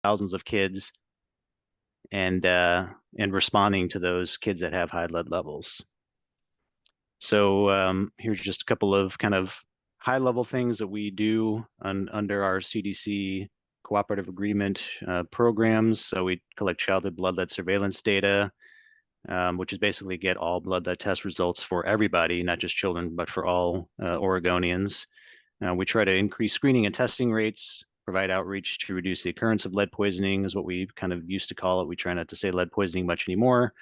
thousands of kids and responding to those kids that have high lead levels. So here's just a couple of kind of high level things that we do under our CDC cooperative agreement programs. So we collect childhood blood lead surveillance data, which is basically get all blood lead test results for everybody, not just children, but for all Oregonians. We try to increase screening and testing rates, provide outreach to reduce the occurrence of lead poisoning is what we kind of used to call it. We try not to say lead poisoning much anymore.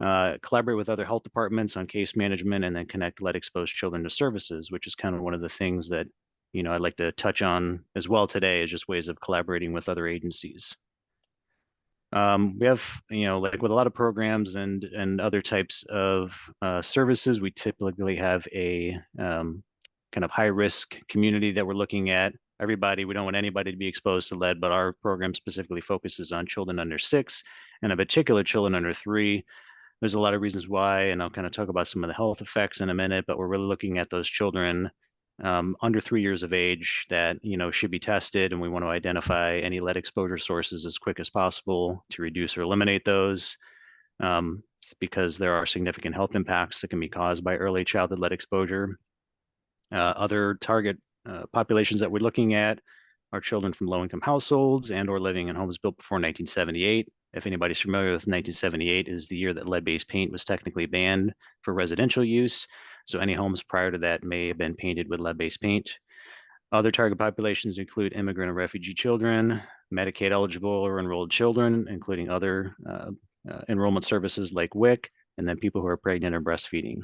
Collaborate with other health departments on case management, and then connect lead exposed children to services, which is kind of one of the things that, I'd like to touch on as well today, is just ways of collaborating with other agencies. We have, like with a lot of programs and other types of services, we typically have a kind of high risk community that we're looking at. Everybody, we don't want anybody to be exposed to lead, but our program specifically focuses on children under 6, and in particular children under 3. There's a lot of reasons why, and I'll kind of talk about some of the health effects in a minute, but we're really looking at those children under 3 years of age that, should be tested, and we want to identify any lead exposure sources as quick as possible to reduce or eliminate those, because there are significant health impacts that can be caused by early childhood lead exposure. Other target populations that we're looking at are children from low-income households and or living in homes built before 1978. If anybody's familiar with 1978, is the year that lead-based paint was technically banned for residential use. So any homes prior to that may have been painted with lead-based paint. Other target populations include immigrant and refugee children, Medicaid eligible or enrolled children, including other enrollment services like WIC, and then people who are pregnant or breastfeeding.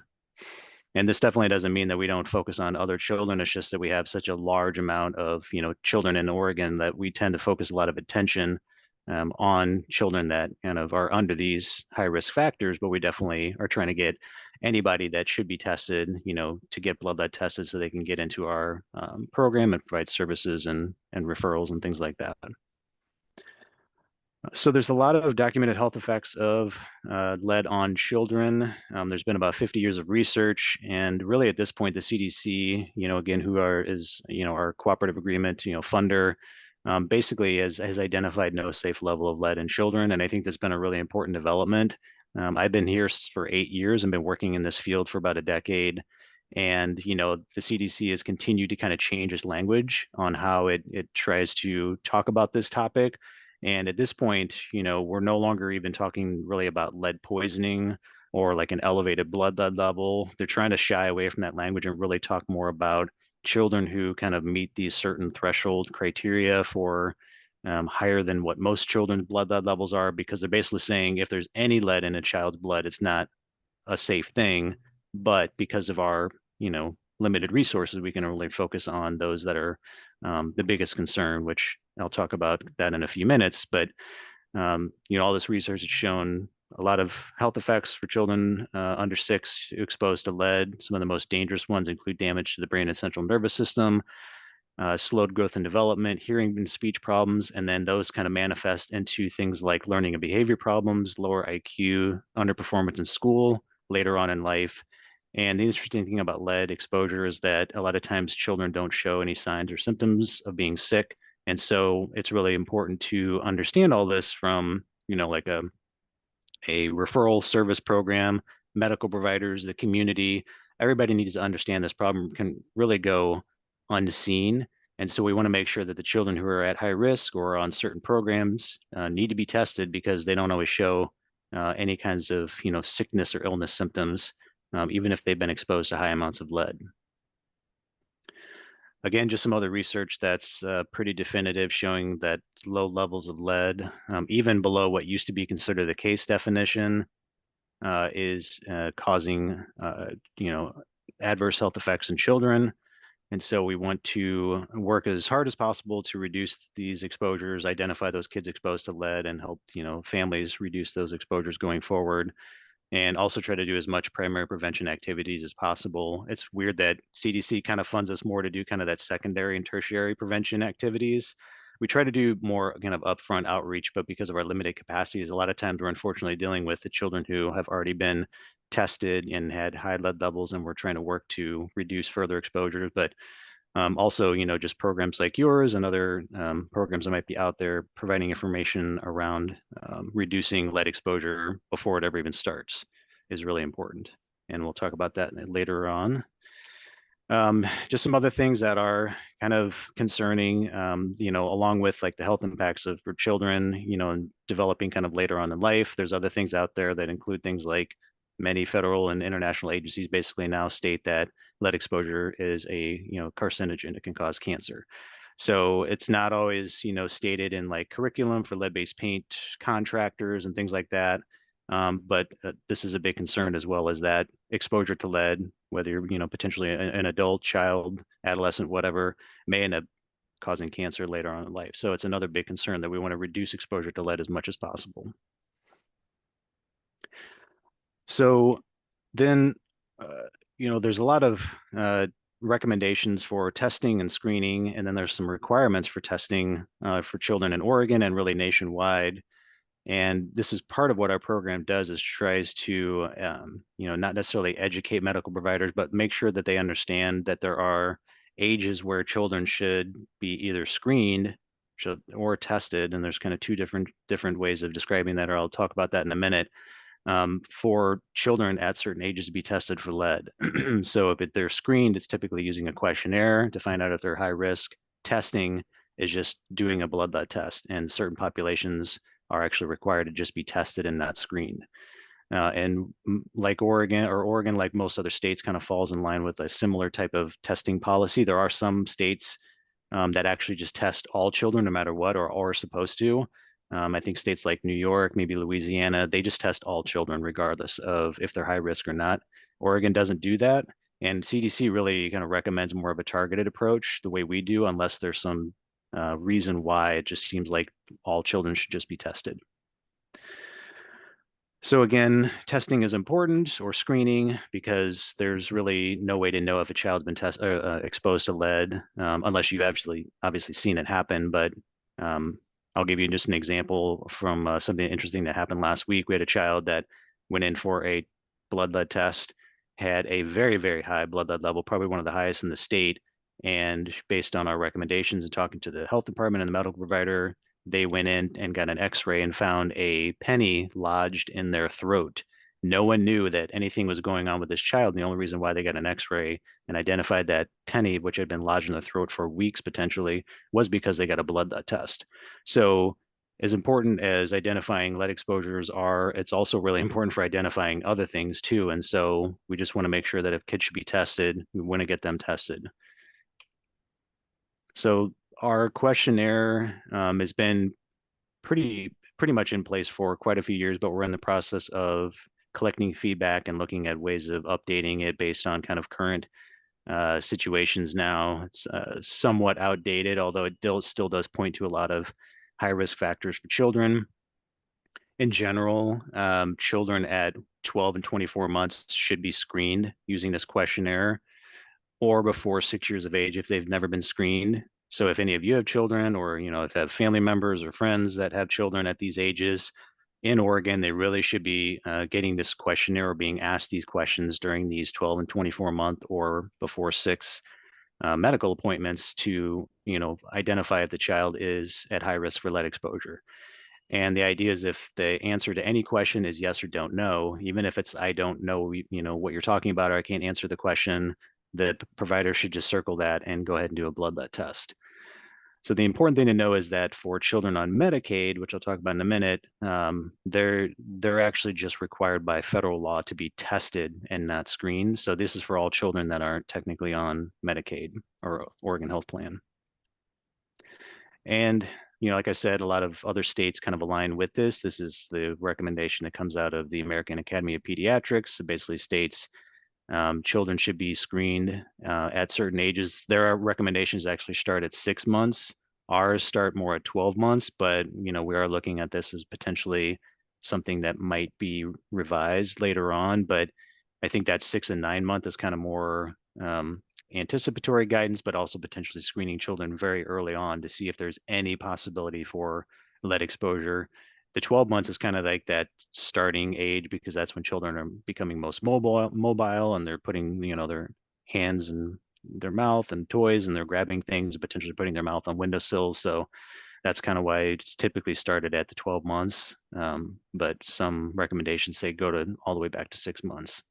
And this definitely doesn't mean that we don't focus on other children. It's just that we have such a large amount of, children in Oregon that we tend to focus a lot of attention on children that kind of are under these high risk factors. But we definitely are trying to get anybody that should be tested, to get blood lead tested so they can get into our program and provide services and referrals and things like that. So there's a lot of documented health effects of lead on children. There's been about 50 years of research, and really at this point, the CDC, again, is our cooperative agreement, funder, basically has identified no safe level of lead in children, and I think that's been a really important development. I've been here for 8 years and been working in this field for about a decade. And, the CDC has continued to kind of change its language on how it tries to talk about this topic. And at this point, we're no longer even talking really about lead poisoning or like an elevated blood lead level. They're trying to shy away from that language and really talk more about children who kind of meet these certain threshold criteria for higher than what most children's blood lead levels are, because they're basically saying if there's any lead in a child's blood, it's not a safe thing. But because of our, limited resources, we can really focus on those that are the biggest concern, which I'll talk about that in a few minutes. But all this research has shown a lot of health effects for children under 6 exposed to lead. Some of the most dangerous ones include damage to the brain and central nervous system, slowed growth and development, hearing and speech problems, and then those kind of manifest into things like learning and behavior problems, lower IQ, underperformance in school later on in life. And the interesting thing about lead exposure is that a lot of times children don't show any signs or symptoms of being sick. And so it's really important to understand all this from, like a referral service program, medical providers, the community. Everybody needs to understand this problem can really go unseen. And so we want to make sure that the children who are at high risk or on certain programs need to be tested, because they don't always show any kinds of, sickness or illness symptoms, even if they've been exposed to high amounts of lead. Again, just some other research that's pretty definitive, showing that low levels of lead, even below what used to be considered the case definition, is causing, adverse health effects in children. And so we want to work as hard as possible to reduce these exposures, identify those kids exposed to lead, and help, families reduce those exposures going forward. And also try to do as much primary prevention activities as possible. It's weird that CDC kind of funds us more to do kind of that secondary and tertiary prevention activities. We try to do more kind of upfront outreach, but because of our limited capacities, a lot of times we're unfortunately dealing with the children who have already been tested and had high lead levels, and we're trying to work to reduce further exposures. But Also, just programs like yours and other programs that might be out there providing information around reducing lead exposure before it ever even starts is really important. And we'll talk about that later on. Just some other things that are kind of concerning, along with like the health impacts for children, and developing kind of later on in life. There's other things out there that include things like many federal and international agencies basically now state that lead exposure is a, carcinogen. It can cause cancer. So it's not always, stated in like curriculum for lead-based paint contractors and things like that. But this is a big concern as well, as that exposure to lead, whether you're, potentially an adult, child, adolescent, whatever, may end up causing cancer later on in life. So it's another big concern that we want to reduce exposure to lead as much as possible. So then, there's a lot of recommendations for testing and screening, and then there's some requirements for testing for children in Oregon and really nationwide. And this is part of what our program does, is tries to, not necessarily educate medical providers, but make sure that they understand that there are ages where children should be either screened or tested. And there's kind of two different ways of describing that, or I'll talk about that in a minute. For children at certain ages to be tested for lead. So if they're screened, it's typically using a questionnaire to find out if they're high risk. Testing is just doing a blood lead test, and certain populations are actually required to just be tested and not screened. And like Oregon, like most other states, kind of falls in line with a similar type of testing policy. There are some states that actually just test all children no matter what, or are supposed to. I think states like New York, maybe Louisiana, they just test all children regardless of if they're high risk or not. Oregon doesn't do that. And CDC really kind of recommends more of a targeted approach the way we do, unless there's some reason why it just seems like all children should just be tested. So again, testing is important, or screening, because there's really no way to know if a child's been exposed to lead unless you've obviously seen it happen. But I'll give you just an example from something interesting that happened last week. We had a child that went in for a blood lead test, had a very, very high blood lead level, probably one of the highest in the state. And based on our recommendations and talking to the health department and the medical provider, they went in and got an x-ray and found a penny lodged in their throat. No one knew that anything was going on with this child. And the only reason why they got an x-ray and identified that penny, which had been lodged in the throat for weeks potentially, was because they got a blood test. So as important as identifying lead exposures are, it's also really important for identifying other things too. And so we just want to make sure that if kids should be tested, we want to get them tested. So our questionnaire has been pretty much in place for quite a few years, but we're in the process of collecting feedback and looking at ways of updating it based on kind of current situations now. It's somewhat outdated, although it still does point to a lot of high risk factors for children. In general, children at 12 and 24 months should be screened using this questionnaire, or before 6 years of age if they've never been screened. So if any of you have children, or if you have family members or friends that have children at these ages in Oregon, they really should be getting this questionnaire or being asked these questions during these 12 and 24-month or before 6 medical appointments to identify if the child is at high risk for lead exposure. And the idea is, if the answer to any question is yes or don't know, even if it's I don't know, what you're talking about, or I can't answer the question, the provider should just circle that and go ahead and do a blood lead test. So the important thing to know is that for children on Medicaid, which I'll talk about in a minute, they're actually just required by federal law to be tested and not screened. So this is for all children that aren't technically on Medicaid or Oregon Health Plan. And like I said, a lot of other states kind of align with this. This is the recommendation that comes out of the American Academy of Pediatrics. It basically states children should be screened at certain ages. There are recommendations that actually start at 6 months. Ours start more at 12 months, but we are looking at this as potentially something that might be revised later on. But I think that 6 and 9 month is kind of more anticipatory guidance, but also potentially screening children very early on to see if there's any possibility for lead exposure. The 12 months is kind of like that starting age, because that's when children are becoming most mobile, and they're putting, their hands and their mouth and toys, and they're grabbing things, potentially putting their mouth on windowsills. So that's kind of why it's typically started at the 12 months. But some recommendations say go to all the way back to 6 months.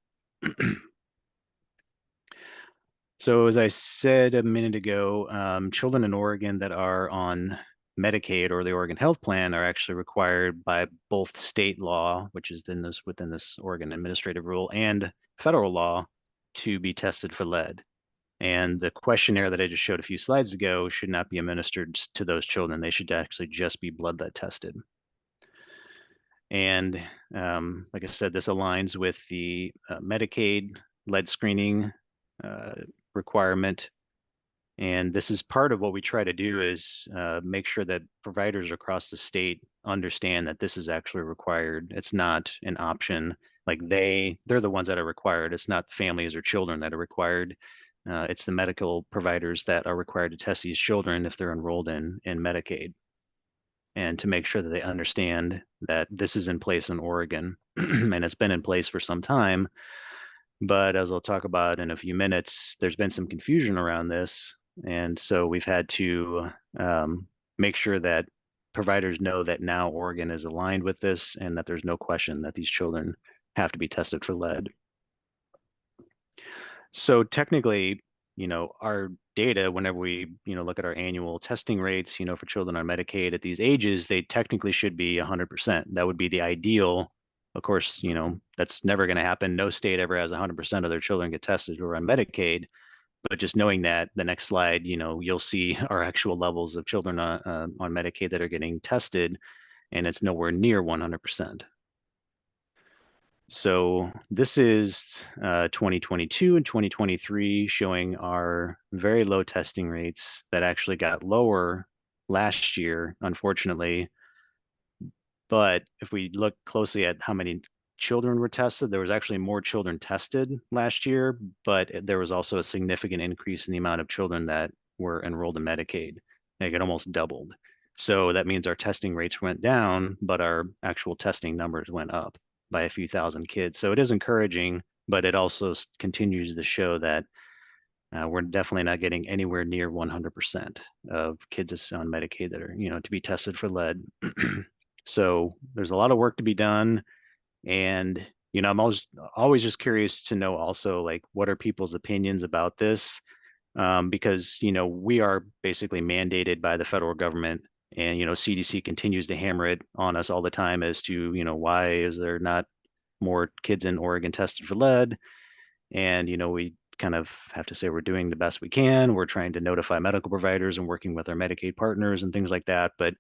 So as I said a minute ago, children in Oregon that are on Medicaid or the Oregon Health Plan are actually required by both state law, which is within this Oregon administrative rule, and federal law to be tested for lead. And the questionnaire that I just showed a few slides ago should not be administered to those children. They should actually just be blood lead tested. And like I said, this aligns with the Medicaid lead screening requirement. And this is part of what we try to do is make sure that providers across the state understand that this is actually required. It's not an option. Like they're the ones that are required. It's not families or children that are required. It's the medical providers that are required to test these children if they're enrolled in Medicaid, and to make sure that they understand that this is in place in Oregon and it's been in place for some time. But as I'll talk about in a few minutes, there's been some confusion around this. And so we've had to make sure that providers know that now Oregon is aligned with this and that there's no question that these children have to be tested for lead. So technically, our data, whenever we, look at our annual testing rates, for children on Medicaid at these ages, they technically should be 100%. That would be the ideal. Of course, that's never going to happen. No state ever has 100% of their children get tested who are on Medicaid. But just knowing that, the next slide, you'll see our actual levels of children on Medicaid that are getting tested, and it's nowhere near 100%. So this is 2022 and 2023 showing our very low testing rates that actually got lower last year, unfortunately. But if we look closely at how many children were tested, there was actually more children tested last year, but there was also a significant increase in the amount of children that were enrolled in Medicaid. It almost doubled. So that means our testing rates went down, but our actual testing numbers went up by a few thousand kids. So it is encouraging, but it also continues to show that we're definitely not getting anywhere near 100% of kids on Medicaid that are, to be tested for lead. So there's a lot of work to be done. And, I'm always just curious to know also, like, what are people's opinions about this? Because, we are basically mandated by the federal government, and, CDC continues to hammer it on us all the time as to, why is there not more kids in Oregon tested for lead? And, we kind of have to say we're doing the best we can. We're trying to notify medical providers and working with our Medicaid partners and things like that. But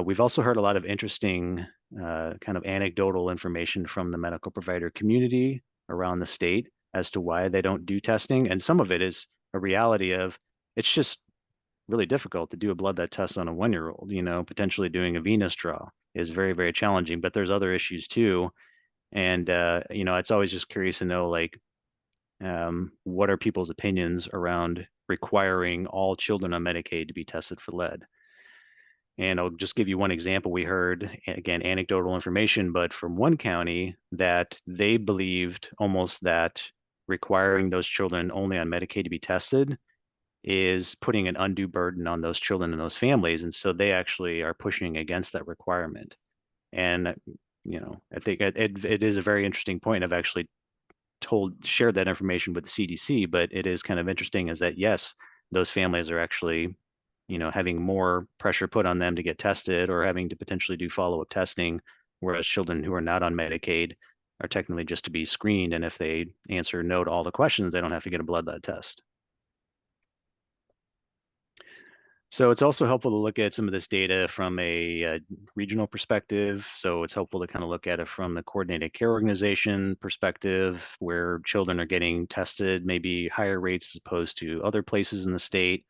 we've also heard a lot of interesting kind of anecdotal information from the medical provider community around the state as to why they don't do testing. And some of it is a reality of it's just really difficult to do a blood lead test on a 1-year-old. Potentially doing a venous draw is very, very challenging, but there's other issues too. And, it's always just curious to know, like, what are people's opinions around requiring all children on Medicaid to be tested for lead? And I'll just give you one example. We heard, again, anecdotal information, but from one county that they believed almost that requiring those children only on Medicaid to be tested is putting an undue burden on those children and those families. And so they actually are pushing against that requirement. And, I think it is a very interesting point. I've actually shared that information with the CDC, but it is kind of interesting is that, yes, those families are actually having more pressure put on them to get tested or having to potentially do follow-up testing, whereas children who are not on Medicaid are technically just to be screened. And if they answer no to all the questions, they don't have to get a blood lead test. So it's also helpful to look at some of this data from a regional perspective. So it's helpful to kind of look at it from the Coordinated Care Organization perspective, where children are getting tested, maybe higher rates as opposed to other places in the state.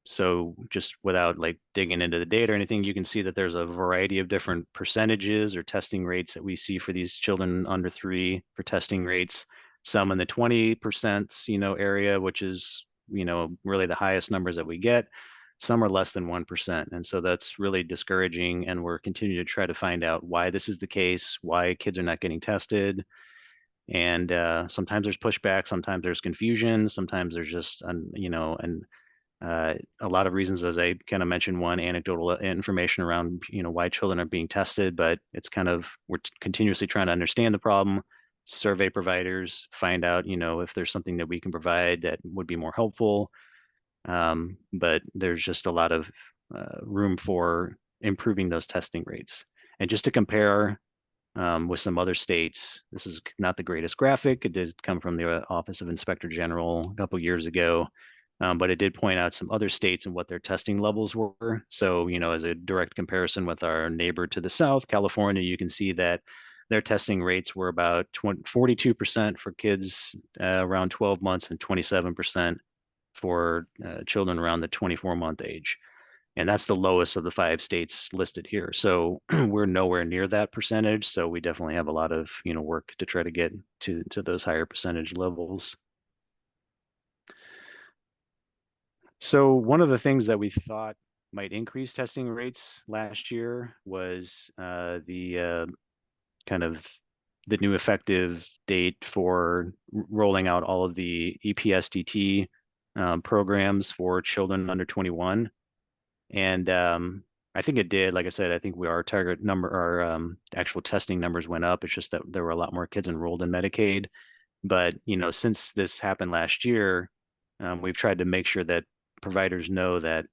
So just without like digging into the data or anything, you can see that there's a variety of different percentages or testing rates that we see for these children under 3 for testing rates. Some in the 20%, area, which is, really the highest numbers that we get. Some are less than 1%. And so that's really discouraging. And we're continuing to try to find out why this is the case, why kids are not getting tested. And sometimes there's pushback, sometimes there's confusion, sometimes there's just, a lot of reasons, as I kind of mentioned, one, anecdotal information around, why children are being tested, but it's kind of, we're continuously trying to understand the problem, survey providers, find out, if there's something that we can provide that would be more helpful. But there's just a lot of room for improving those testing rates. And just to compare with some other states, this is not the greatest graphic. It did come from the Office of Inspector General a couple years ago, but it did point out some other states and what their testing levels were. So, as a direct comparison with our neighbor to the south, California, you can see that their testing rates were about 42% for kids around 12 months and 27% for children around the 24-month age. And that's the lowest of the 5 states listed here. So we're nowhere near that percentage. So we definitely have a lot of, work to try to get to those higher percentage levels. So one of the things that we thought might increase testing rates last year was the kind of the new effective date for rolling out all of the EPSDT programs for children under 21. And I think it did. Like I said, I think our target number, our actual testing numbers went up. It's just that there were a lot more kids enrolled in Medicaid. But, since this happened last year, we've tried to make sure that providers know that,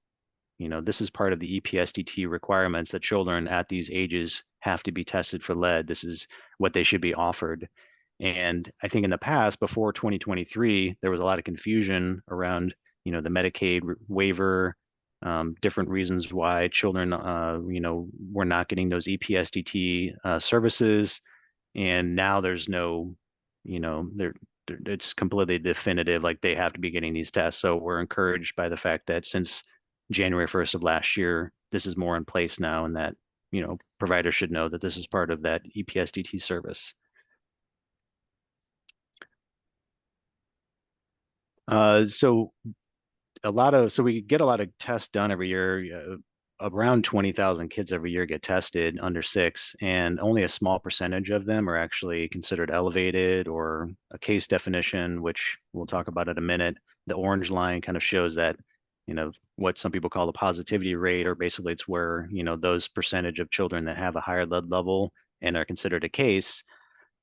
this is part of the EPSDT requirements, that children at these ages have to be tested for lead. This is what they should be offered. And I think in the past, before 2023, there was a lot of confusion around, the Medicaid waiver, different reasons why children, were not getting those EPSDT services. And now there's no, it's completely definitive, like they have to be getting these tests. So we're encouraged by the fact that since January 1st of last year, this is more in place now, and that, providers should know that this is part of that EPSDT service. So we get a lot of tests done every year. Around 20,000 kids every year get tested under 6, and only a small percentage of them are actually considered elevated or a case definition, which we'll talk about in a minute. The orange line kind of shows that, what some people call the positivity rate, or basically it's where, those percentage of children that have a higher lead level and are considered a case,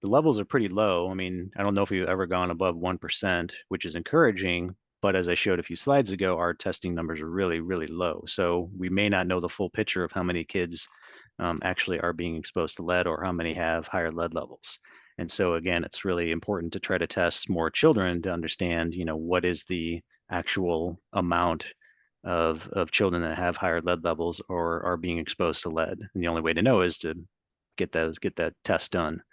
the levels are pretty low. I mean, I don't know if you've ever gone above 1%, which is encouraging, but as I showed a few slides ago, our testing numbers are really, really low. So we may not know the full picture of how many kids actually are being exposed to lead, or how many have higher lead levels. And so again, it's really important to try to test more children to understand, what is the actual amount of children that have higher lead levels or are being exposed to lead. And the only way to know is to get that test done.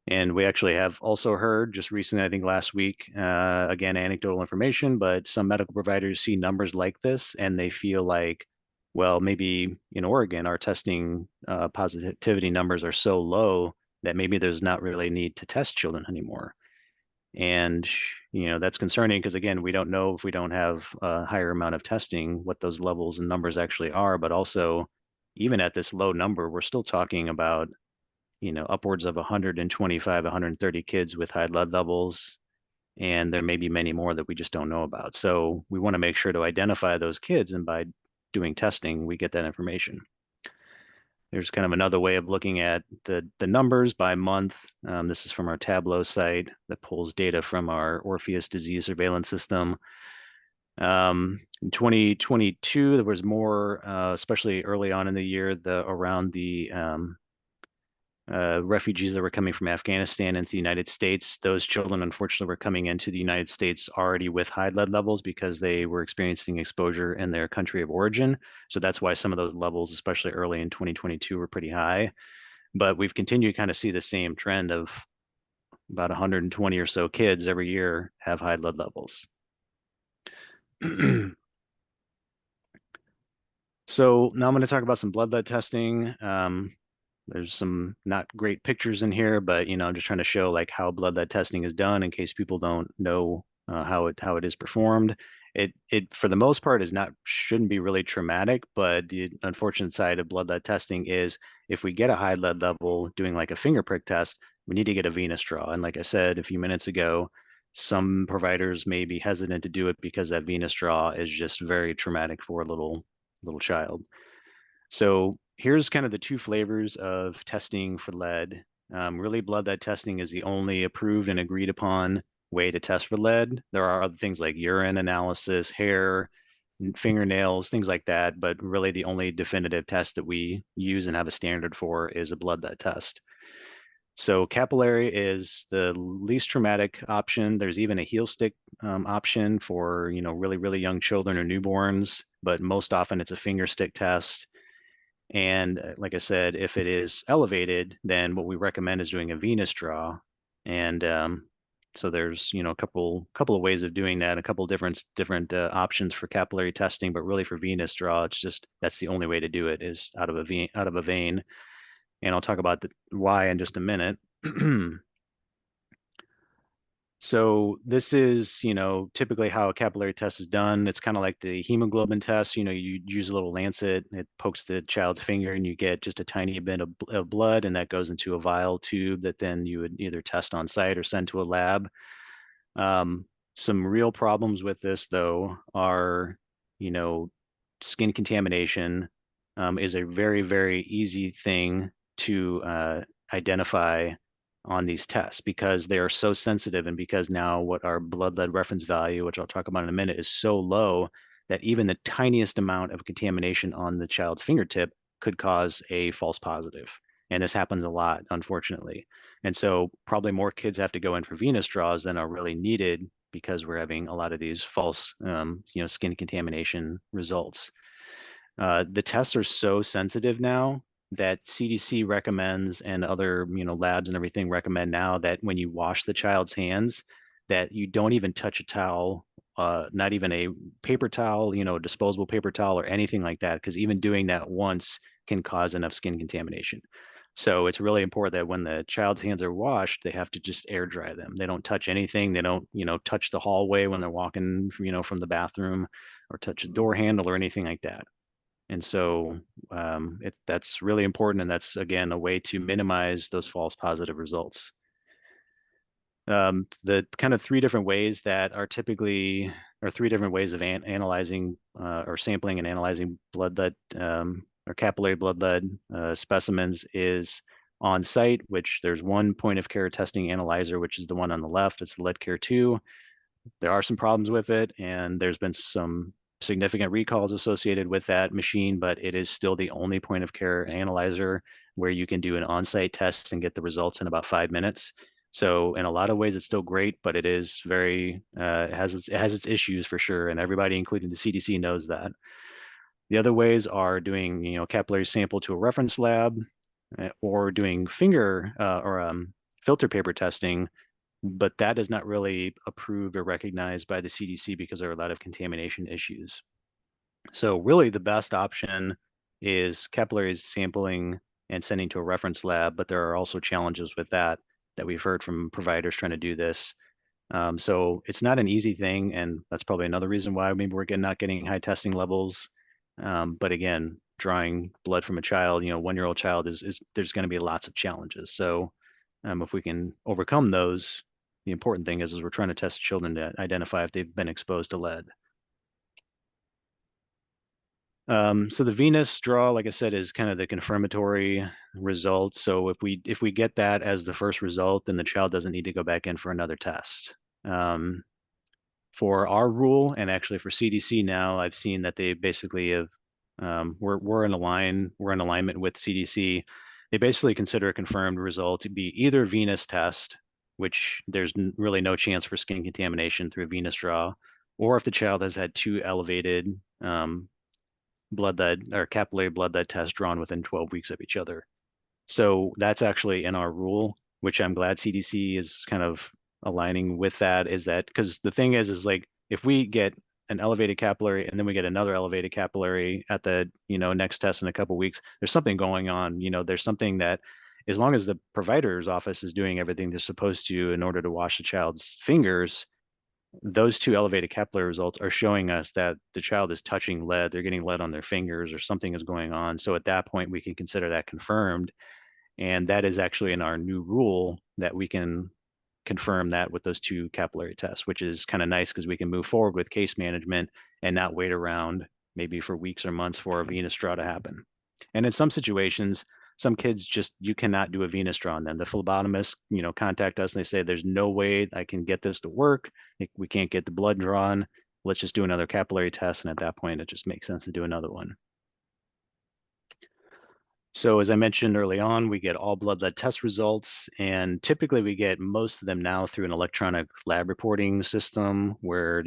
And we actually have also heard just recently, I think last week, again, anecdotal information, but some medical providers see numbers like this and they feel like, well, maybe in Oregon, our testing positivity numbers are so low that maybe there's not really a need to test children anymore. And, that's concerning because, again, we don't know, if we don't have a higher amount of testing, what those levels and numbers actually are. But also, even at this low number, we're still talking about, upwards of 125, 130 kids with high lead levels. And there may be many more that we just don't know about. So we want to make sure to identify those kids. And by doing testing, we get that information. There's kind of another way of looking at the numbers by month. This is from our Tableau site that pulls data from our Orpheus disease surveillance system. In 2022, there was more, especially early on in the year, around the refugees that were coming from Afghanistan into the United States. Those children, unfortunately, were coming into the United States already with high lead levels because they were experiencing exposure in their country of origin. So that's why some of those levels, especially early in 2022, were pretty high. But we've continued to kind of see the same trend of about 120 or so kids every year have high lead levels. So now I'm going to talk about some blood lead testing. There's some not great pictures in here, but I'm just trying to show like how blood lead testing is done in case people don't know how it is performed. It for the most part shouldn't be really traumatic, but the unfortunate side of blood lead testing is if we get a high lead level doing like a finger prick test, we need to get a venous draw. And like I said a few minutes ago, some providers may be hesitant to do it because that venous draw is just very traumatic for a little child. So here's kind of the two flavors of testing for lead. Really, blood lead testing is the only approved and agreed upon way to test for lead. There are other things like urine analysis, hair, fingernails, things like that, but really the only definitive test that we use and have a standard for is a blood lead test. So capillary is the least traumatic option. There's even a heel stick option for really, really young children or newborns, but most often it's a finger stick test. And like I said, if it is elevated, then what we recommend is doing a venous draw. And so there's a couple of ways of doing that, a couple of different options for capillary testing, but really for venous draw, it's just that's the only way to do it is out of a vein. And I'll talk about why in just a minute. So this is, typically how a capillary test is done. It's kind of like the hemoglobin test. You use a little lancet, it pokes the child's finger, and you get just a tiny bit of blood, and that goes into a vial tube that then you would either test on site or send to a lab. Some real problems with this, though, are, skin contamination is a very, very easy thing to identify on these tests because they are so sensitive and because now what our blood lead reference value, which I'll talk about in a minute, is so low that even the tiniest amount of contamination on the child's fingertip could cause a false positive. And this happens a lot, unfortunately. And so probably more kids have to go in for venous draws than are really needed because we're having a lot of these false, skin contamination results. The tests are so sensitive now that CDC recommends and other labs and everything recommend now that when you wash the child's hands, that you don't even touch a towel, not even a paper towel, disposable paper towel or anything like that, because even doing that once can cause enough skin contamination. So it's really important that when the child's hands are washed, they have to just air dry them. They don't touch anything. They don't, touch the hallway when they're walking, from the bathroom or touch a door handle or anything like that. And so that's really important. And that's, again, a way to minimize those false positive results. The kind of three different ways that are typically, or three different ways of analyzing or sampling and analyzing blood lead or capillary blood lead specimens is on site, which there's one point of care testing analyzer, which is the one on the left. It's the LeadCare 2. There are some problems with it, and there's been some significant recalls associated with that machine, but it is still the only point of care analyzer where you can do an on-site test and get the results in about 5 minutes. So in a lot of ways, it's still great, but it is very, it has its issues for sure. And everybody, including the CDC, knows that. The other ways are doing, capillary sample to a reference lab or doing finger or filter paper testing, but that is not really approved or recognized by the CDC because there are a lot of contamination issues. So really the best option is capillary sampling and sending to a reference lab, but there are also challenges with that we've heard from providers trying to do this. So it's not an easy thing, and that's probably another reason why maybe we're not getting high testing levels. But again, drawing blood from a child, 1-year-old child is there's going to be lots of challenges. So if we can overcome those, the important thing is we're trying to test children to identify if they've been exposed to lead. So the venous draw, like I said, is kind of the confirmatory result. So if we get that as the first result, then the child doesn't need to go back in for another test. For our rule, and actually for CDC now, I've seen that they basically have we're in alignment with CDC. They basically consider a confirmed result to be either venous test, which there's really no chance for skin contamination through a venous draw, or if the child has had 2 elevated blood lead or capillary blood lead tests drawn within 12 weeks of each other. So that's actually in our rule, which I'm glad CDC is kind of aligning with that, is that because the thing is like if we get an elevated capillary and then we get another elevated capillary at the next test in a couple of weeks, there's something going on. There's something that as long as the provider's office is doing everything they're supposed to in order to wash the child's fingers, those two elevated capillary results are showing us that the child is touching lead, they're getting lead on their fingers or something is going on. So at that point, we can consider that confirmed. And that is actually in our new rule that we can confirm that with those two capillary tests, which is kind of nice because we can move forward with case management and not wait around maybe for weeks or months for a venous draw to happen. And in some situations, some kids just, you cannot do a venous draw on them. The phlebotomists, contact us and they say, there's no way I can get this to work. We can't get the blood drawn. Let's just do another capillary test. And at that point, it just makes sense to do another one. So as I mentioned early on, we get all blood lead test results, and typically we get most of them now through an electronic lab reporting system where,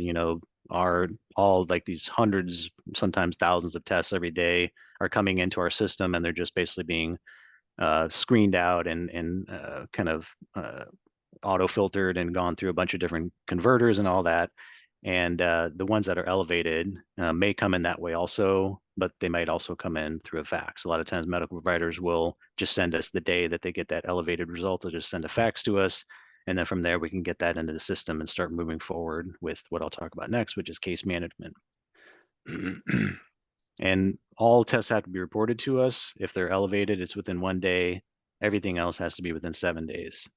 our all like these hundreds, sometimes thousands of tests every day are coming into our system, and they're just basically being screened out and kind of auto filtered and gone through a bunch of different converters and all that. And the ones that are elevated may come in that way also, but they might also come in through a fax. A lot of times medical providers will just send us the day that they get that elevated result, they'll just send a fax to us. And then from there, we can get that into the system and start moving forward with what I'll talk about next, which is case management. And all tests have to be reported to us. If they're elevated, it's within 1 day. Everything else has to be within 7 days.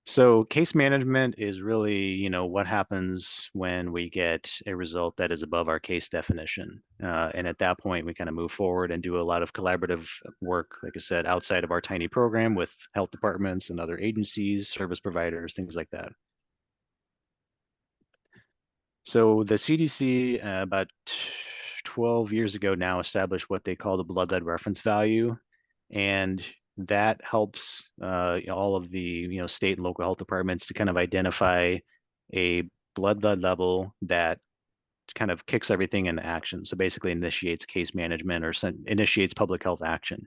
So case management is really, what happens when we get a result that is above our case definition. And at that point, we kind of move forward and do a lot of collaborative work, like I said, outside of our tiny program with health departments and other agencies, service providers, things like that. So the CDC about 12 years ago now established what they call the blood lead reference value. And that helps all of the state and local health departments to kind of identify a blood lead level that kind of kicks everything into action. So basically initiates case management or initiates public health action.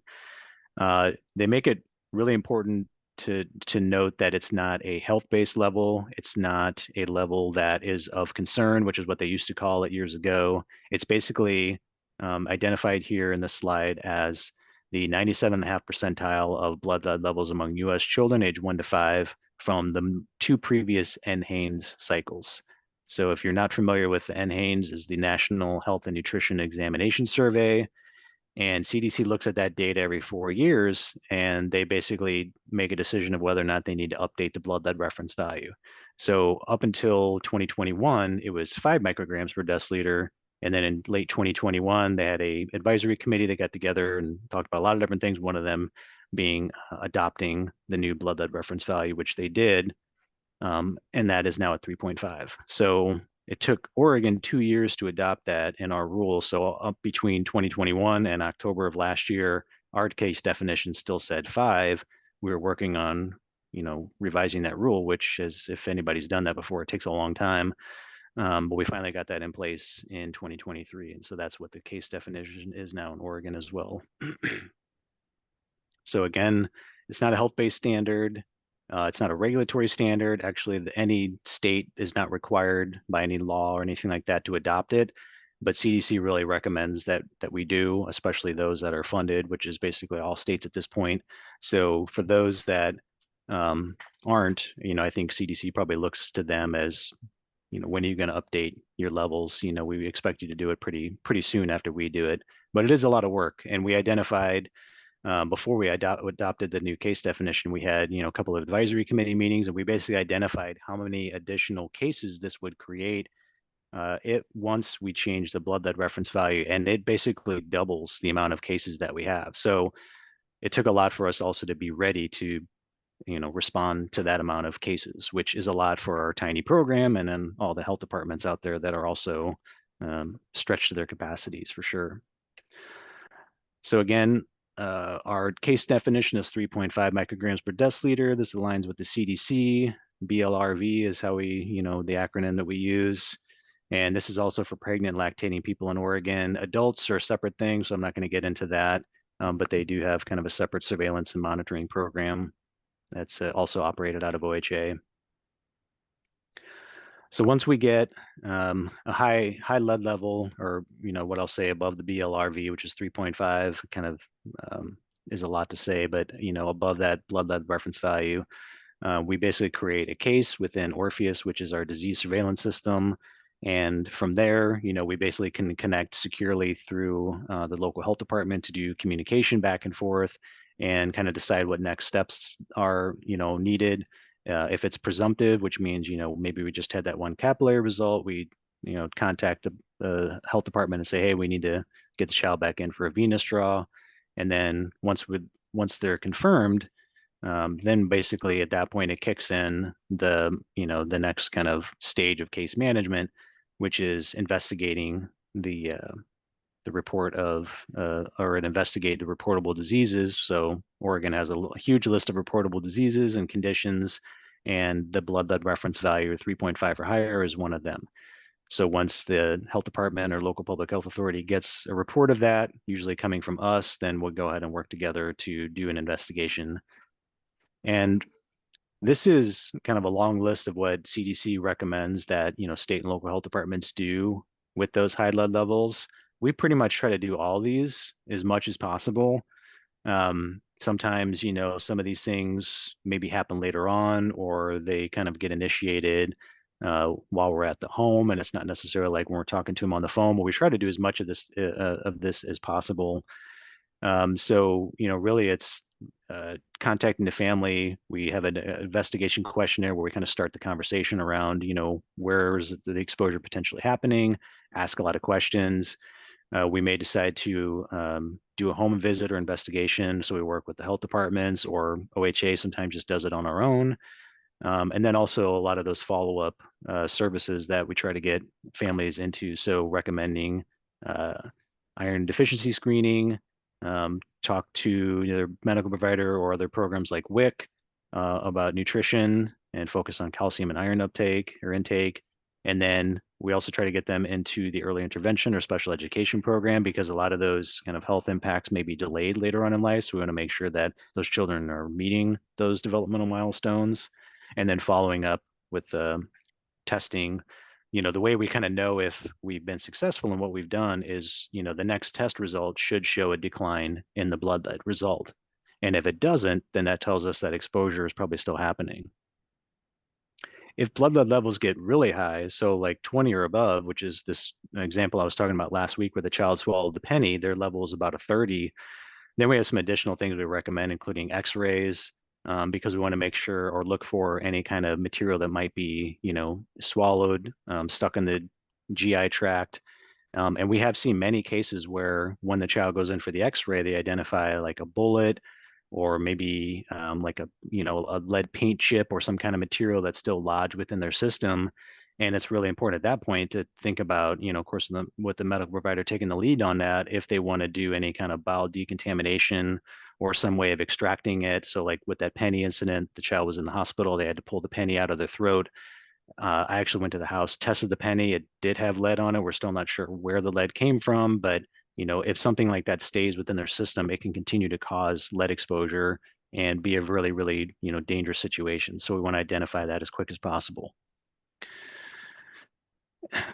They make it really important to note that it's not a health-based level. It's not a level that is of concern, which is what they used to call it years ago. It's basically identified here in the slide as the 97.5 percentile of blood lead levels among U.S. children aged 1 to 5 from the 2 previous NHANES cycles. So if you're not familiar with the NHANES, is the National Health and Nutrition Examination Survey. And CDC looks at that data every 4 years, and they basically make a decision of whether or not they need to update the blood lead reference value. So up until 2021, it was 5 micrograms per deciliter. And then in late 2021, they had a advisory committee that got together and talked about a lot of different things, one of them being adopting the new blood lead reference value, which they did. And that is now at 3.5. So it took Oregon 2 years to adopt that in our rule. So up between 2021 and October of last year, our case definition still said 5. We were working on, revising that rule, which is, if anybody's done that before, it takes a long time. But we finally got that in place in 2023. And so that's what the case definition is now in Oregon as well. So again, it's not a health-based standard. It's not a regulatory standard. Actually, any state is not required by any law or anything like that to adopt it. But CDC really recommends that we do, especially those that are funded, which is basically all states at this point. So for those that aren't, I think CDC probably looks to them as, when are you going to update your levels? We expect you to do it pretty soon after we do it. But it is a lot of work, and we identified. Before we adopted the new case definition, we had a couple of advisory committee meetings, and we basically identified how many additional cases this would create once we change the blood lead reference value, and it basically doubles the amount of cases that we have. So it took a lot for us also to be ready to respond to that amount of cases, which is a lot for our tiny program, and then all the health departments out there that are also stretched to their capacities for sure. So again, our case definition is 3.5 micrograms per deciliter. This aligns with the CDC. BLRV is how we, the acronym that we use. And this is also for pregnant lactating people in Oregon. Adults are a separate thing, so I'm not going to get into that. But they do have kind of a separate surveillance and monitoring program that's also operated out of OHA. So once we get a high lead level, or what I'll say above the BLRV, which is 3.5, kind of is a lot to say, but above that blood lead reference value, We basically create a case within Orpheus, which is our disease surveillance system. And from there, we basically can connect securely through the local health department to do communication back and forth and kind of decide what next steps are, needed. If it's presumptive, which means, maybe we just had that one capillary result, we, contact the health department and say, hey, we need to get the child back in for a venous draw. And then once they're confirmed, then basically at that point it kicks in the next kind of stage of case management, which is investigating the report of or investigate the reportable diseases. So Oregon has a huge list of reportable diseases and conditions, and the blood lead reference value 3.5 or higher is one of them. So once the health department or local public health authority gets a report of that, usually coming from us, then we'll go ahead and work together to do an investigation. And this is kind of a long list of what CDC recommends that, state and local health departments do with those high lead levels. We pretty much try to do all these as much as possible. Sometimes, some of these things maybe happen later on, or they kind of get initiated while we're at the home, and it's not necessarily like when we're talking to them on the phone. But we try to do as much of this as possible. So, really it's contacting the family. We have an investigation questionnaire where we kind of start the conversation around, where is the exposure potentially happening, ask a lot of questions. We may decide to do a home visit or investigation. So we work with the health departments, or OHA sometimes just does it on our own. And then also a lot of those follow-up services that we try to get families into. So recommending iron deficiency screening, talk to either medical provider or other programs like WIC about nutrition and focus on calcium and iron uptake or intake. And then we also try to get them into the early intervention or special education program, because a lot of those kind of health impacts may be delayed later on in life. So we want to make sure that those children are meeting those developmental milestones, and then following up with testing. The way we kind of know if we've been successful in what we've done is, the next test result should show a decline in the blood lead result. And if it doesn't, then that tells us that exposure is probably still happening. If blood lead levels get really high, so like 20 or above, which is this example I was talking about last week where the child swallowed the penny, their level is about a 30. Then we have some additional things we recommend, including x-rays, because we want to make sure or look for any kind of material that might be, swallowed, stuck in the GI tract. And we have seen many cases where when the child goes in for the x-ray, they identify like a bullet, or maybe like a lead paint chip or some kind of material that's still lodged within their system. And it's really important at that point to think about, of course, with the medical provider taking the lead on that, if they want to do any kind of bowel decontamination or some way of extracting it. So like with that penny incident, the child was in the hospital, they had to pull the penny out of their throat. I actually went to the house, tested the penny. It did have lead on it. We're still not sure where the lead came from, but if something like that stays within their system, it can continue to cause lead exposure and be a really, really, dangerous situation. So we want to identify that as quick as possible.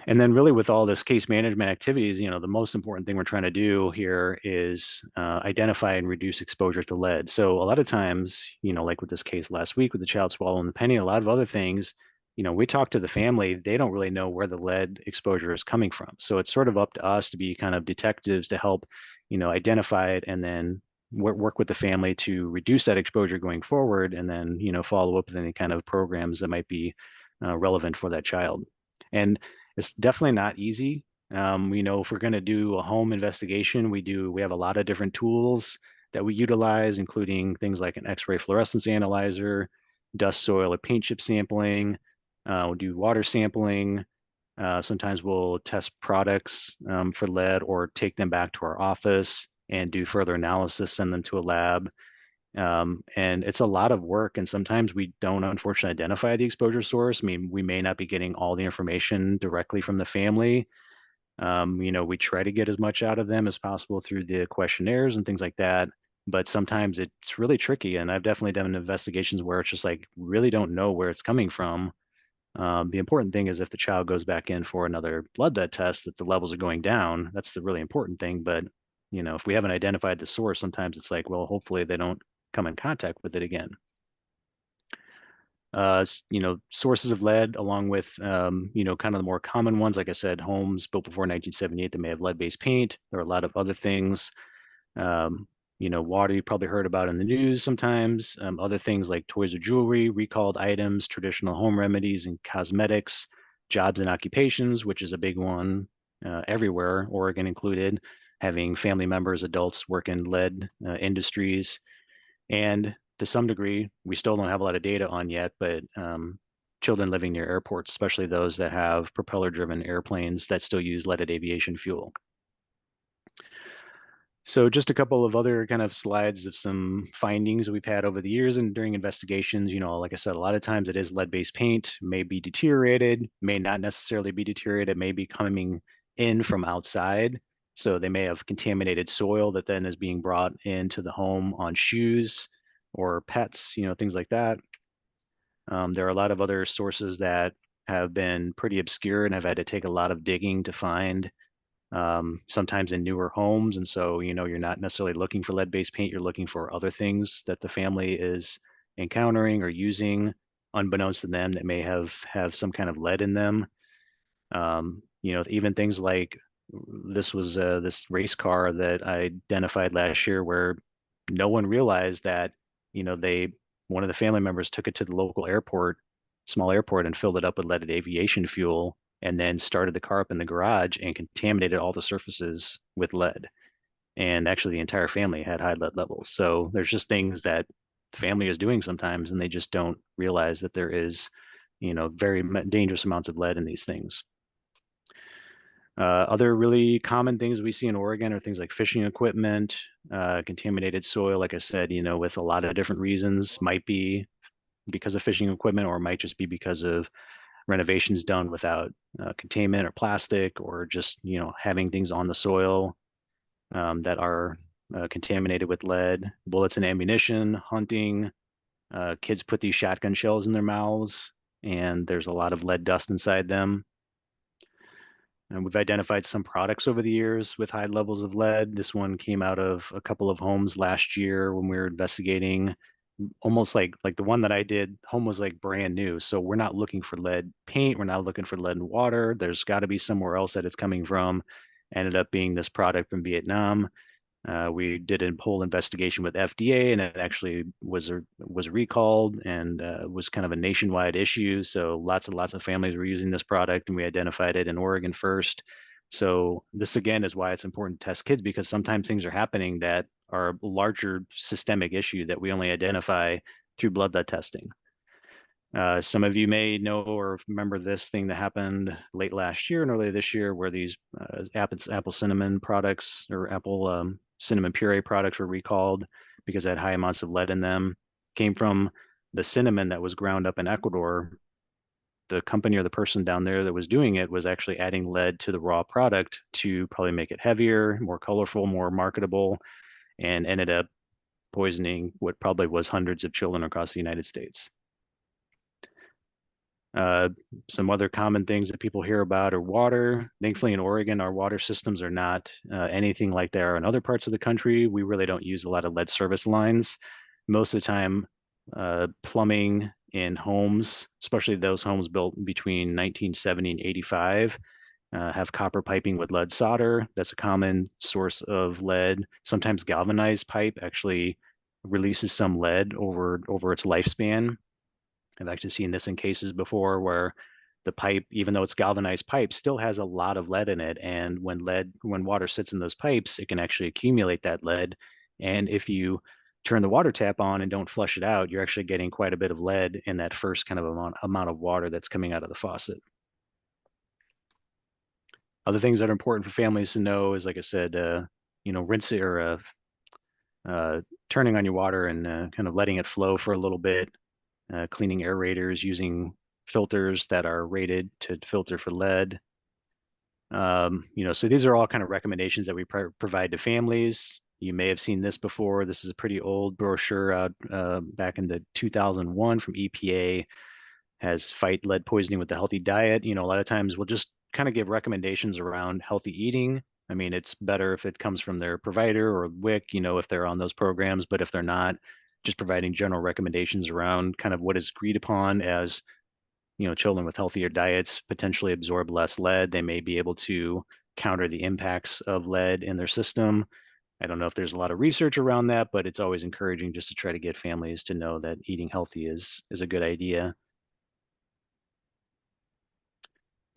And then really with all this case management activities, the most important thing we're trying to do here is identify and reduce exposure to lead. So a lot of times, like with this case last week with the child swallowing the penny, a lot of other things, we talk to the family, they don't really know where the lead exposure is coming from. So it's sort of up to us to be kind of detectives to help, identify it, and then work with the family to reduce that exposure going forward, and then, follow up with any kind of programs that might be relevant for that child. And it's definitely not easy. If we're going to do a home investigation, we have a lot of different tools that we utilize, including things like an X-ray fluorescence analyzer, dust, soil, or paint chip sampling. We'll do water sampling. Sometimes we'll test products for lead, or take them back to our office and do further analysis, send them to a lab. And it's a lot of work, and sometimes we don't unfortunately identify the exposure source. I mean, we may not be getting all the information directly from the family. We try to get as much out of them as possible through the questionnaires and things like that, but sometimes it's really tricky. And I've definitely done investigations where it's just like, really don't know where it's coming from. The important thing is if the child goes back in for another blood lead test, that the levels are going down. That's the really important thing. But if we haven't identified the source, sometimes it's like, well, hopefully they don't come in contact with it again. Sources of lead, along with, kind of the more common ones. Like I said, homes built before 1978 that may have lead-based paint. There are a lot of other things. Um, water you probably heard about in the news sometimes. Other things like toys or jewelry, recalled items, traditional home remedies and cosmetics, jobs and occupations, which is a big one everywhere, Oregon included, having family members, adults work in lead industries. And to some degree, we still don't have a lot of data on yet, but children living near airports, especially those that have propeller-driven airplanes that still use leaded aviation fuel. So just a couple of other kind of slides of some findings we've had over the years and during investigations. Like I said, a lot of times it is lead-based paint, may be deteriorated, may not necessarily be deteriorated, may be coming in from outside. So they may have contaminated soil that then is being brought into the home on shoes or pets, things like that. There are a lot of other sources that have been pretty obscure and have had to take a lot of digging to find, sometimes in newer homes. And so, you're not necessarily looking for lead-based paint, you're looking for other things that the family is encountering or using unbeknownst to them that may have some kind of lead in them. Even things like this was this race car that I identified last year where no one realized that, one of the family members took it to the local airport, small airport, and filled it up with leaded aviation fuel and then started the car up in the garage and contaminated all the surfaces with lead. And actually, the entire family had high lead levels. So there's just things that the family is doing sometimes, and they just don't realize that there is, very dangerous amounts of lead in these things. Other really common things we see in Oregon are things like fishing equipment, contaminated soil, like I said, with a lot of different reasons, might be because of fishing equipment, or might just be because of renovations done without containment or plastic, or just, having things on the soil that are contaminated with lead. Bullets and ammunition, hunting, kids put these shotgun shells in their mouths, and there's a lot of lead dust inside them. And we've identified some products over the years with high levels of lead. This one came out of a couple of homes last year when we were investigating. Almost like the one that I did, home was like brand new. So we're not looking for lead paint. We're not looking for lead in water. There's got to be somewhere else that it's coming from. Ended up being this product from Vietnam. We did a whole investigation with FDA, and it actually was recalled, and was kind of a nationwide issue. So lots and lots of families were using this product, and we identified it in Oregon first. So this again is why it's important to test kids, because sometimes things are happening that are a larger systemic issue that we only identify through blood testing. Some of you may know or remember this thing that happened late last year and early this year, where these apple cinnamon products, or apple cinnamon puree products, were recalled because they had high amounts of lead in them. Came from the cinnamon that was ground up in Ecuador. The company or the person down there that was doing it was actually adding lead to the raw product to probably make it heavier, more colorful, more marketable, and ended up poisoning what probably was hundreds of children across the United States. Some other common things that people hear about are water. Thankfully, in Oregon, our water systems are not anything like they are in other parts of the country. We really don't use a lot of lead service lines. Most of the time, plumbing in homes, especially those homes built between 1970 and 85, have copper piping with lead solder. That's a common source of lead. Sometimes galvanized pipe actually releases some lead over its lifespan. I've actually seen this in cases before where the pipe, even though it's galvanized pipe, still has a lot of lead in it. And when water sits in those pipes, it can actually accumulate that lead. And if you turn the water tap on and don't flush it out, you're actually getting quite a bit of lead in that first kind of amount of water that's coming out of the faucet. Other things that are important for families to know is, like I said, rinse it, or turning on your water and kind of letting it flow for a little bit. Cleaning aerators, using filters that are rated to filter for lead. So these are all kind of recommendations that we provide to families. You may have seen this before. This is a pretty old brochure out back in the 2001 from EPA. Has Fight Lead Poisoning with the Healthy Diet. A lot of times we'll just kind of give recommendations around healthy eating. I mean, it's better if it comes from their provider or WIC, if they're on those programs, but if they're not, just providing general recommendations around kind of what is agreed upon as, children with healthier diets potentially absorb less lead. They may be able to counter the impacts of lead in their system. I don't know if there's a lot of research around that, but it's always encouraging just to try to get families to know that eating healthy is a good idea.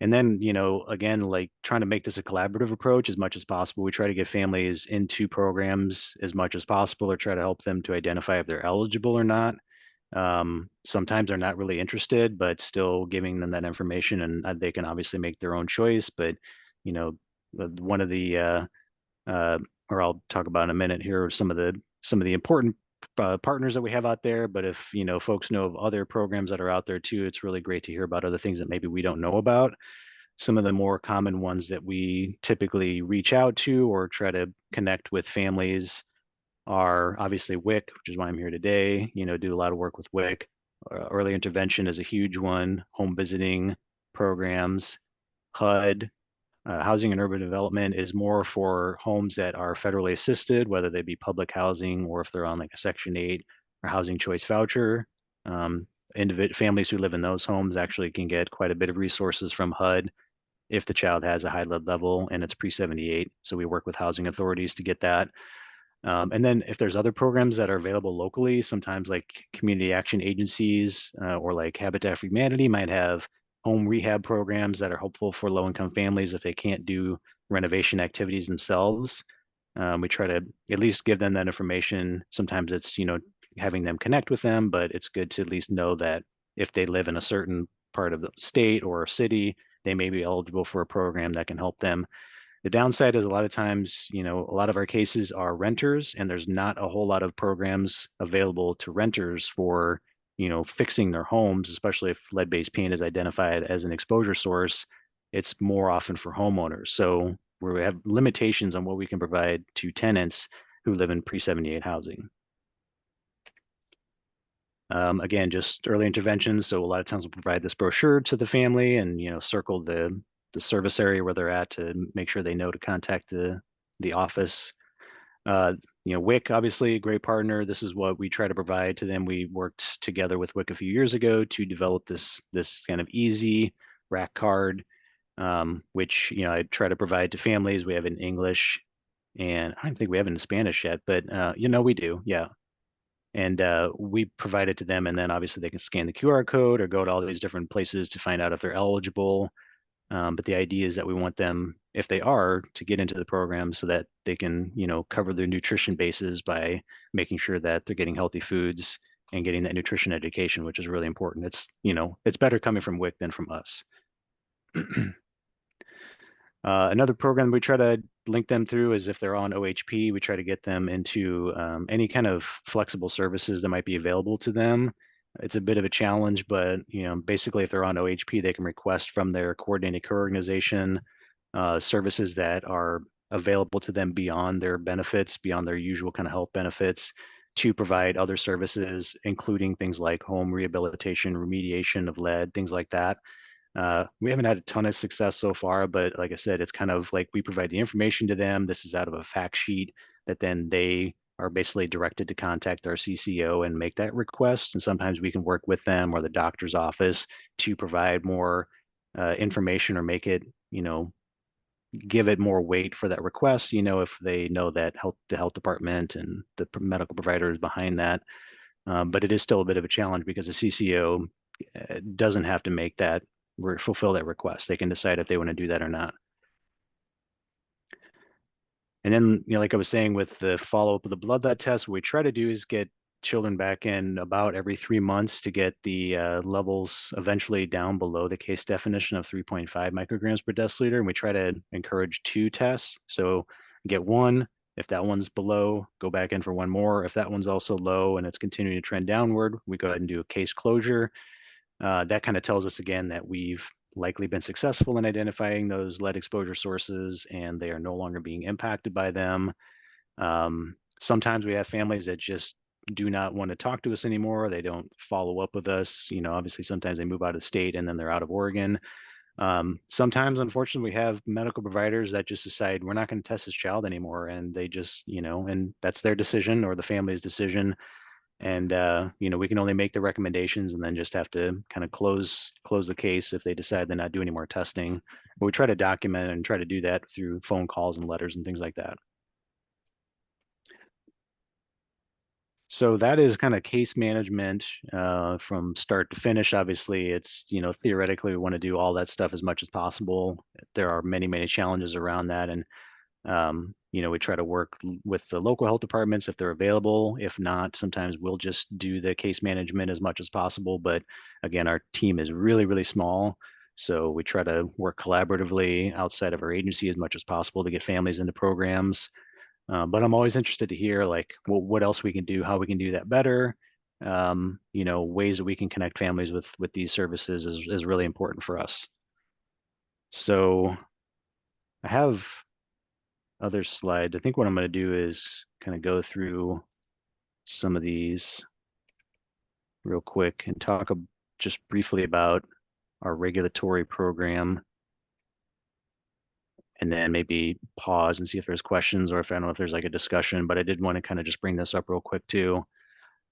And then, again, like trying to make this a collaborative approach as much as possible. We try to get families into programs as much as possible, or try to help them to identify if they're eligible or not. Sometimes they're not really interested, but still giving them that information, and they can obviously make their own choice. But, you know, one of the uh, or I'll talk about in a minute here, some of the important partners that we have out there. But if folks know of other programs that are out there too, it's really great to hear about other things that maybe we don't know about. Some of the more common ones that we typically reach out to or try to connect with families are obviously WIC, which is why I'm here today. Do a lot of work with WIC. Early intervention is a huge one. Home visiting programs. HUD, housing and urban development, is more for homes that are federally assisted, whether they be public housing or if they're on like a Section 8 or housing choice voucher. Families who live in those homes actually can get quite a bit of resources from HUD if the child has a high lead level and it's pre-78. So we work with housing authorities to get that. And then if there's other programs that are available locally, sometimes like community action agencies or like Habitat for Humanity might have home rehab programs that are helpful for low-income families if they can't do renovation activities themselves. We try to at least give them that information. Sometimes it's, having them connect with them, but it's good to at least know that if they live in a certain part of the state or city, they may be eligible for a program that can help them. The downside is a lot of times, a lot of our cases are renters, and there's not a whole lot of programs available to renters for, fixing their homes, especially if lead-based paint is identified as an exposure source. It's more often for homeowners. So we have limitations on what we can provide to tenants who live in pre-78 housing. Again, just early interventions. So a lot of times we'll provide this brochure to the family and, circle the service area where they're at to make sure they know to contact the office. WIC, obviously a great partner. This is what we try to provide to them. We worked together with WIC a few years ago to develop this kind of easy rack card, which, I try to provide to families. We have in English, and I don't think we have it in Spanish yet, but, we do. Yeah. And we provide it to them, and then obviously they can scan the QR code or go to all these different places to find out if they're eligible. But the idea is that we want them, if they are, to get into the program so that they can, cover their nutrition bases by making sure that they're getting healthy foods and getting that nutrition education, which is really important. It's better coming from WIC than from us. Another program we try to link them through is if they're on OHP, we try to get them into any kind of flexible services that might be available to them. It's a bit of a challenge, but basically if they're on OHP, they can request from their coordinating care organization services that are available to them beyond their benefits, beyond their usual kind of health benefits, to provide other services, including things like home rehabilitation, remediation of lead, things like that. We haven't had a ton of success so far, but like I said, it's kind of like we provide the information to them. This is out of a fact sheet that then they are basically directed to contact our CCO and make that request. And sometimes we can work with them or the doctor's office to provide more information or make it, give it more weight for that request, if they know that the health department and the medical provider is behind that. But it is still a bit of a challenge because the CCO doesn't have to make that fulfill that request. They can decide if they want to do that or not. And then, like I was saying, with the follow-up of the blood lead test, what we try to do is get children back in about every 3 months to get the levels eventually down below the case definition of 3.5 micrograms per deciliter. And we try to encourage 2 tests. So get one. If that one's below, go back in for one more. If that one's also low and it's continuing to trend downward, we go ahead and do a case closure. That kind of tells us again that we've likely been successful in identifying those lead exposure sources and they are no longer being impacted by them. Sometimes we have families that just do not want to talk to us anymore. They don't follow up with us. Obviously sometimes they move out of the state and then they're out of Oregon. Sometimes, unfortunately, we have medical providers that just decide we're not going to test this child anymore. And they just, and that's their decision or the family's decision. And we can only make the recommendations and then just have to kind of close the case if they decide to not do any more testing. But we try to document and try to do that through phone calls and letters and things like that. So that is kind of case management from start to finish. Obviously, it's, theoretically, we want to do all that stuff as much as possible. There are many, many challenges around that. And, we try to work with the local health departments if they're available. If not, sometimes we'll just do the case management as much as possible. But again, our team is really, really small. So we try to work collaboratively outside of our agency as much as possible to get families into programs. But I'm always interested to hear like what else we can do, how we can do that better. Ways that we can connect families with these services is really important for us. So I have other slides. I think what I'm going to do is kind of go through some of these real quick and talk just briefly about our regulatory program, and then maybe pause and see if there's questions or if I don't know if there's like a discussion, but I did want to kind of just bring this up real quick too.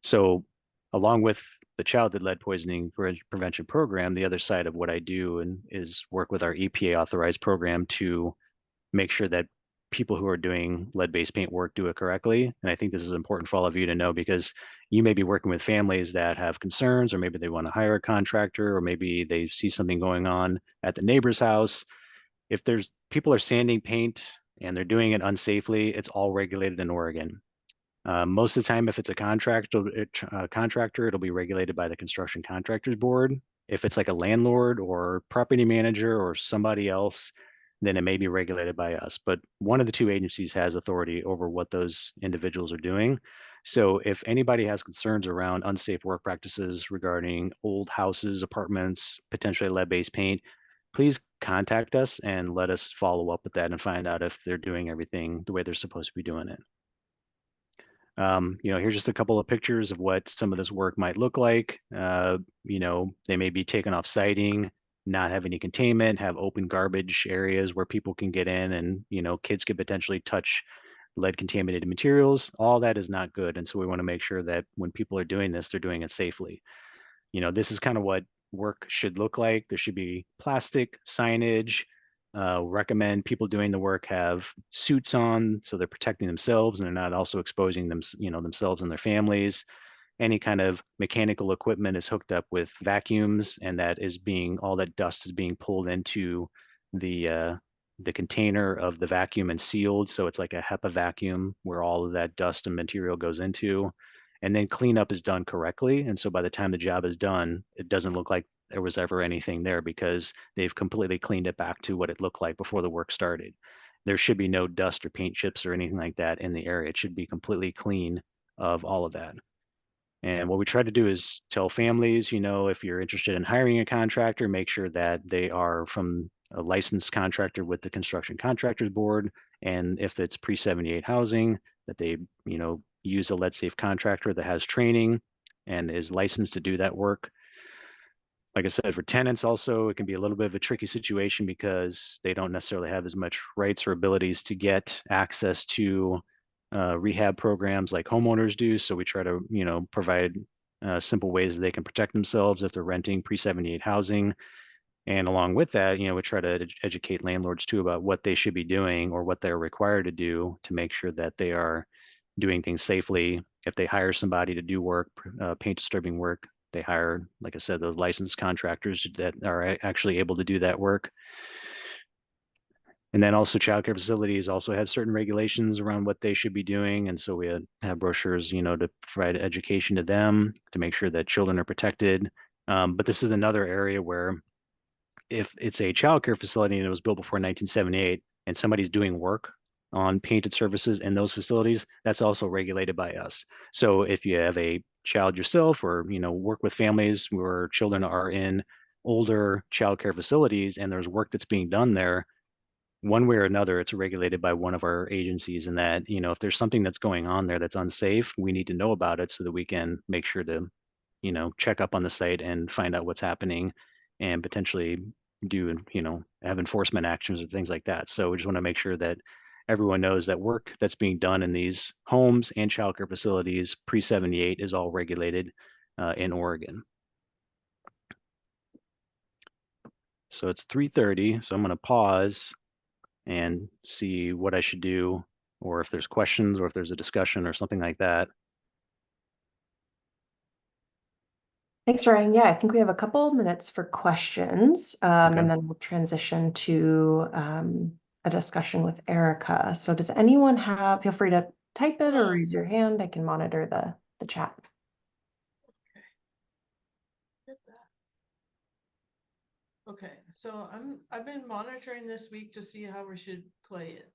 So along with the childhood lead poisoning prevention program, the other side of what I do is work with our EPA authorized program to make sure that people who are doing lead-based paint work do it correctly. And I think this is important for all of you to know, because you may be working with families that have concerns, or maybe they want to hire a contractor, or maybe they see something going on at the neighbor's house. If there's people are sanding paint and they're doing it unsafely, it's all regulated in Oregon. Most of the time, if it's a contractor, it'll be regulated by the Construction Contractors Board. If it's like a landlord or property manager or somebody else, then it may be regulated by us. But one of the two agencies has authority over what those individuals are doing. So if anybody has concerns around unsafe work practices regarding old houses, apartments, potentially lead-based paint, please contact us and let us follow up with that and find out if they're doing everything the way they're supposed to be doing it. Here's just a couple of pictures of what some of this work might look like. They may be taken off siding, not have any containment, have open garbage areas where people can get in, and, kids could potentially touch lead contaminated materials. All that is not good. And so we want to make sure that when people are doing this, they're doing it safely. This is kind of what work should look like. There should be plastic signage. Recommend people doing the work have suits on so they're protecting themselves and they're not also exposing themselves and their families. Any kind of mechanical equipment is hooked up with vacuums, and all that dust is being pulled into the container of the vacuum and sealed. So it's like a HEPA vacuum where all of that dust and material goes into. And then cleanup is done correctly. And so by the time the job is done, it doesn't look like there was ever anything there, because they've completely cleaned it back to what it looked like before the work started. There should be no dust or paint chips or anything like that in the area. It should be completely clean of all of that. And what we try to do is tell families, if you're interested in hiring a contractor, make sure that they are from a licensed contractor with the Construction Contractors Board. And if it's pre-78 housing, that they, use a lead safe contractor that has training and is licensed to do that work. Like I said, for tenants also, it can be a little bit of a tricky situation because they don't necessarily have as much rights or abilities to get access to rehab programs like homeowners do. So we try to, provide simple ways that they can protect themselves if they're renting pre-78 housing. And along with that, we try to educate landlords too about what they should be doing or what they're required to do to make sure that they are doing things safely. If they hire somebody to do work, paint disturbing work, they hire, like I said, those licensed contractors that are actually able to do that work. And then also childcare facilities also have certain regulations around what they should be doing. And so we have brochures, to provide education to them to make sure that children are protected. But this is another area where if it's a childcare facility and it was built before 1978 and somebody's doing work on painted surfaces in those facilities, that's also regulated by us. So if you have a child yourself or, work with families where children are in older childcare facilities and there's work that's being done there, one way or another, it's regulated by one of our agencies. And that, if there's something that's going on there that's unsafe, we need to know about it so that we can make sure to, check up on the site and find out what's happening and potentially do, have enforcement actions or things like that. So we just want to make sure that everyone knows that work that's being done in these homes and childcare facilities pre-78 is all regulated in Oregon. So it's 3:30, so I'm going to pause and see what I should do, or if there's questions, or if there's a discussion or something like that. Thanks, Ryan. Yeah, I think we have a couple minutes for questions, Okay. and then we'll transition to a discussion with Erica. So does anyone feel free to type it or raise your hand. I can monitor the chat. Okay, so I've been monitoring this week to see how we should play it.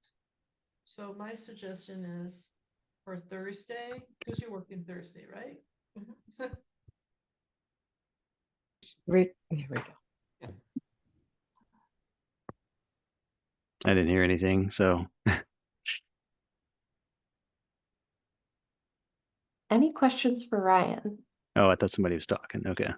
So my suggestion is for Thursday, because you're working Thursday, right? Here we go. I didn't hear anything, so. Any questions for Ryan? Oh, I thought somebody was talking. Okay.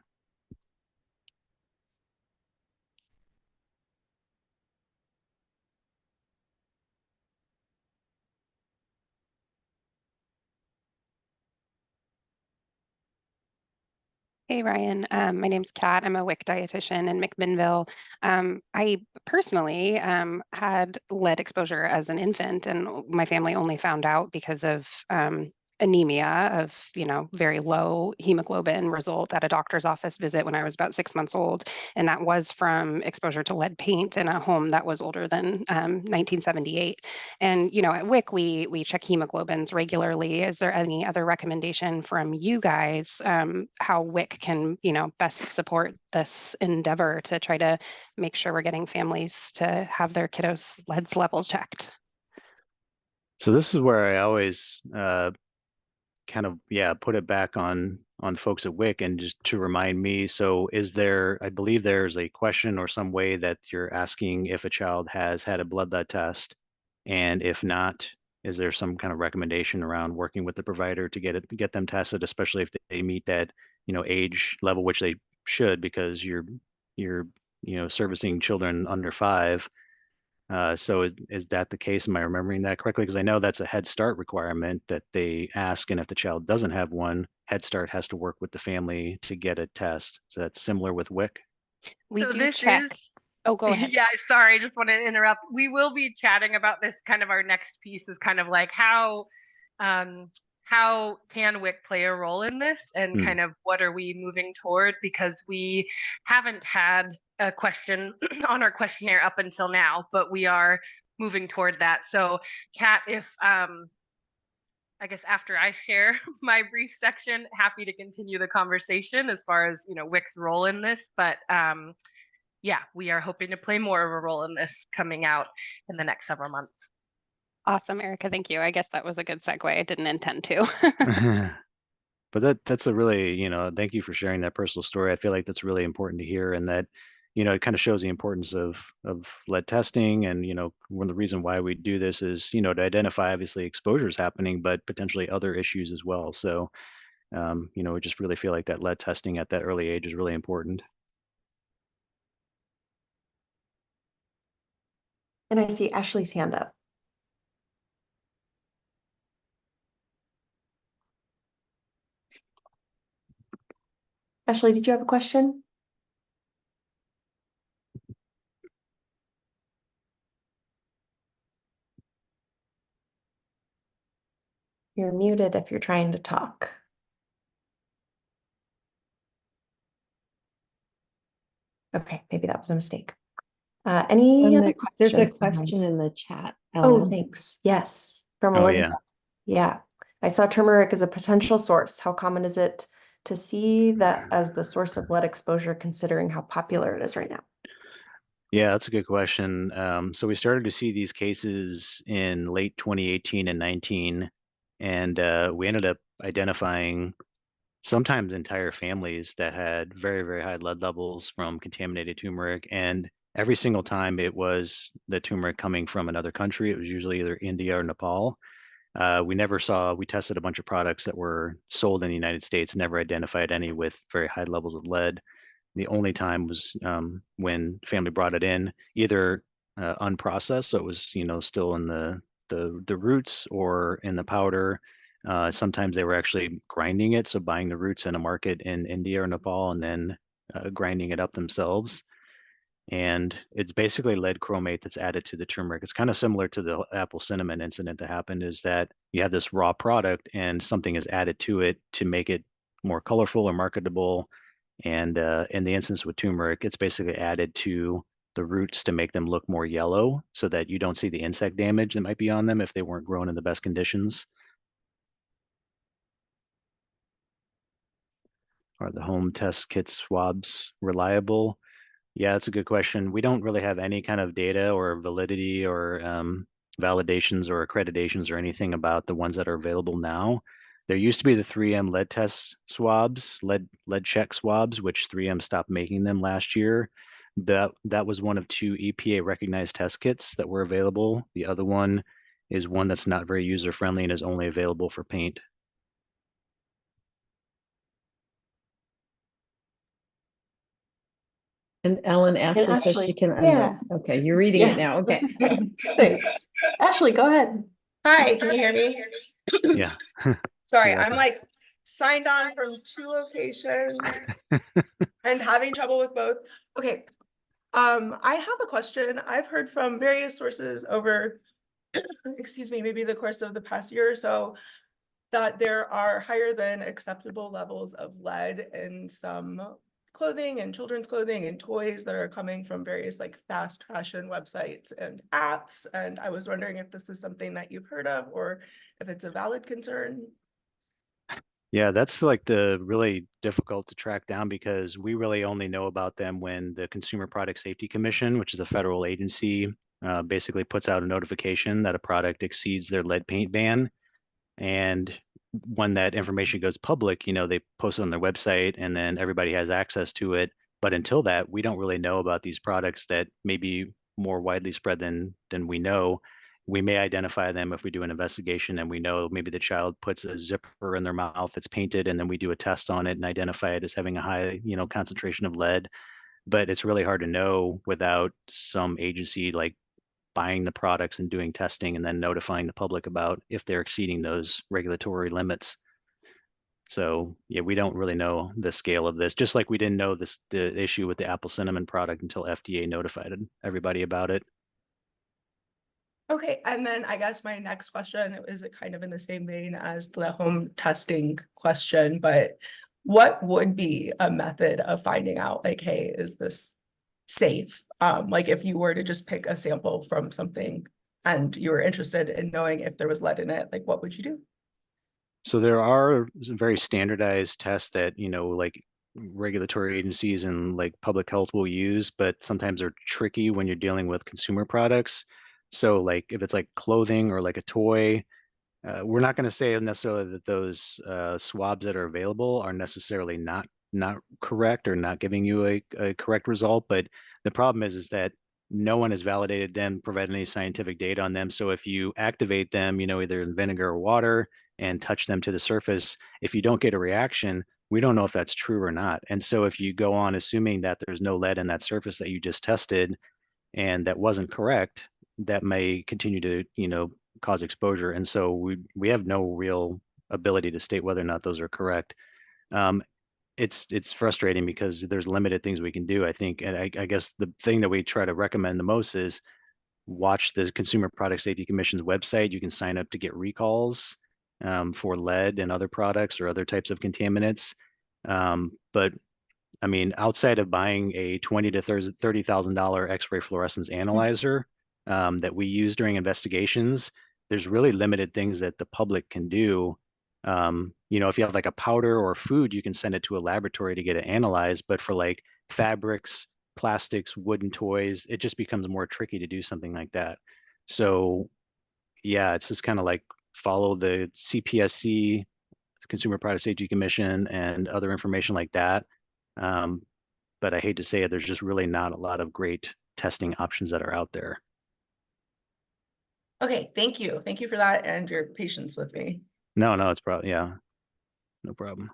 Hey, Ryan. My name's Kat. I'm a WIC dietitian in McMinnville. I personally had lead exposure as an infant, and my family only found out because of anemia of, very low hemoglobin result at a doctor's office visit when I was about 6 months old. And that was from exposure to lead paint in a home that was older than 1978. And, at WIC, we check hemoglobins regularly. Is there any other recommendation from you guys how WIC can, best support this endeavor to try to make sure we're getting families to have their kiddos' lead level checked? So this is where I always kind of, put it back on folks at WIC, and just to remind me. So I believe there's a question or some way that you're asking if a child has had a blood lead test, and if not, is there some kind of recommendation around working with the provider to get them tested, especially if they meet that, age level, which they should, because you're servicing children under 5. So is that the case? Am I remembering that correctly? Because I know that's a Head Start requirement that they ask, and if the child doesn't have one, Head Start has to work with the family to get a test. So that's similar with WIC? We So do this check. is- Oh, go ahead. Yeah, sorry, I just wanted to interrupt. We will be chatting about this. Kind of our next piece is kind of like how can WIC play a role in this, and kind of what are we moving toward, because we haven't had a question on our questionnaire up until now, but we are moving toward that. So Kat, if I guess after I share my brief section, happy to continue the conversation as far as WIC's role in this, but yeah, we are hoping to play more of a role in this coming out in the next several months. Awesome, Erica. Thank you. I guess that was a good segue. I didn't intend to. But that's a really, thank you for sharing that personal story. I feel like that's really important to hear, and that, it kind of shows the importance of lead testing. And, one of the reason why we do this is, to identify obviously exposures happening, but potentially other issues as well. So, we just really feel like that lead testing at that early age is really important. And I see Ashley's hand up. Ashley, did you have a question? You're muted if you're trying to talk. Okay, maybe that was a mistake. Any other questions? There's a question in the chat, Oh, Ellen. thanks. Yes, from Oh, Elizabeth. Yeah, I saw turmeric as a potential source. How common is it to see that as the source of lead exposure, considering how popular it is right now? Yeah, that's a good question. So we started to see these cases in late 2018 and 19, and we ended up identifying sometimes entire families that had very, very high lead levels from contaminated turmeric. And every single time it was the turmeric coming from another country. It was usually either India or Nepal. We tested a bunch of products that were sold in the United States, never identified any with very high levels of lead. The only time was when family brought it in, either unprocessed, so it was still in the the roots or in the powder. Sometimes they were actually grinding it, so buying the roots in a market in India or Nepal and then grinding it up themselves. And it's basically lead chromate that's added to the turmeric. It's kind of similar to the apple cinnamon incident that happened, is that you have this raw product and something is added to it to make it more colorful or marketable. And in the instance with turmeric, it's basically added to the roots to make them look more yellow so that you don't see the insect damage that might be on them if they weren't grown in the best conditions. Are the home test kit swabs reliable? Yeah, that's a good question. We don't really have any kind of data or validity or validations or accreditations or anything about the ones that are available now. There used to be the 3M lead test swabs, lead check swabs, which 3M stopped making them last year. That was one of 2 EPA recognized test kits that were available. The other one is one that's not very user friendly and is only available for paint. And Ellen, Ashley says Ashley, she can yeah. unmute. Okay, you're reading Yeah. it now. Okay. Thanks. Ashley, go ahead. Hi, can you hear me? Yeah. Sorry, You're I'm welcome. like signed on from 2 locations and having trouble with both. Okay. I have a question. I've heard from various sources over, excuse me, maybe the course of the past year or so, that there are higher than acceptable levels of lead in some clothing and children's clothing and toys that are coming from various like fast fashion websites and apps. And I was wondering if this is something that you've heard of or if it's a valid concern. Yeah, that's like the really difficult to track down because we really only know about them when the Consumer Product Safety Commission, which is a federal agency, basically puts out a notification that a product exceeds their lead paint ban. And when that information goes public, you know, they post it on their website and then everybody has access to it. But until that, we don't really know about these products that may be more widely spread than we know. We may identify them if we do an investigation and we know maybe the child puts a zipper in their mouth that's painted and then we do a test on it and identify it as having a high, you know, concentration of lead. But it's really hard to know without some agency like buying the products and doing testing and then notifying the public about if they're exceeding those regulatory limits. So yeah, we don't really know the scale of this, just like we didn't know the issue with the apple cinnamon product until FDA notified everybody about it. Okay, and then I guess my next question is kind of in the same vein as the home testing question, but what would be a method of finding out like, hey, is this safe? Like if you were to just pick a sample from something and you were interested in knowing if there was lead in it, like what would you do? So there are some very standardized tests that, you know, like regulatory agencies and like public health will use, but sometimes they're tricky when you're dealing with consumer products. So like if it's like clothing or like a toy, we're not going to say necessarily that those swabs that are available are necessarily not correct or not giving you a correct result. But the problem is that no one has validated them, provided any scientific data on them. So if you activate them, you know, either in vinegar or water and touch them to the surface, if you don't get a reaction, we don't know if that's true or not. And so if you go on assuming that there's no lead in that surface that you just tested and that wasn't correct, that may continue to, you know, cause exposure. And so we have no real ability to state whether or not those are correct. It's frustrating because there's limited things we can do, I think. And I guess the thing that we try to recommend the most is watch the Consumer Product Safety Commission's website. You can sign up to get recalls for lead and other products or other types of contaminants. But I mean, outside of buying a $20,000 to $30,000 X-ray fluorescence analyzer that we use during investigations, there's really limited things that the public can do. You know, if you have like a powder or food, you can send it to a laboratory to get it analyzed. But for like fabrics, plastics, wooden toys, it just becomes more tricky to do something like that. So yeah, it's just kind of like follow the CPSC, Consumer Product Safety Commission, and other information like that. But I hate to say it, there's just really not a lot of great testing options that are out there. Okay, thank you. Thank you for that and your patience with me. No, it's probably, yeah, no problem.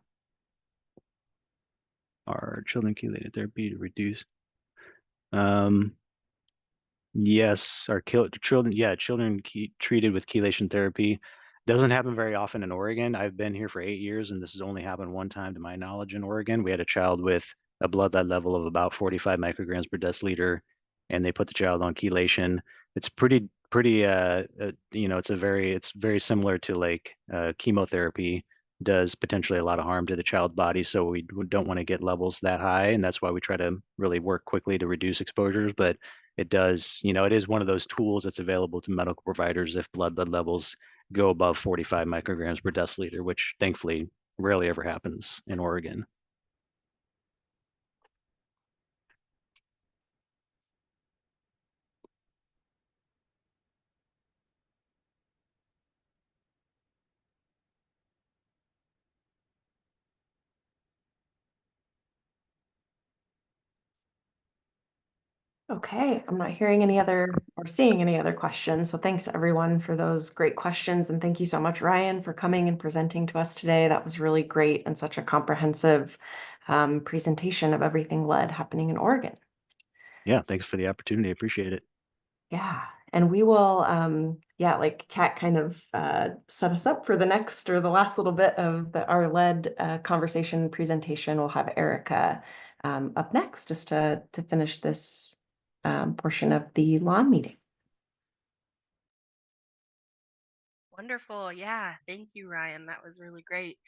Are children chelated therapy to reduce? Yes, our children, children treated with chelation therapy. Doesn't happen very often in Oregon. I've been here for 8 years, and this has only happened one time to my knowledge in Oregon. We had a child with a blood lead level of about 45 micrograms per deciliter, and they put the child on chelation. It's pretty, it's very similar to like chemotherapy does potentially a lot of harm to the child body. So we don't want to get levels that high, and that's why we try to really work quickly to reduce exposures. But it does, it is one of those tools that's available to medical providers if blood lead levels go above 45 micrograms per deciliter, which thankfully rarely ever happens in Oregon. Okay, I'm not hearing any other or seeing any other questions. So thanks everyone for those great questions. And thank you so much, Ryan, for coming and presenting to us today. That was really great and such a comprehensive presentation of everything lead happening in Oregon. Yeah, thanks for the opportunity. I appreciate it. Yeah, and we will, like Kat kind of set us up for the next or the last little bit of our lead conversation presentation. We'll have Erica up next just to finish this portion of the lawn meeting. Wonderful. Yeah. Thank you, Ryan. That was really great.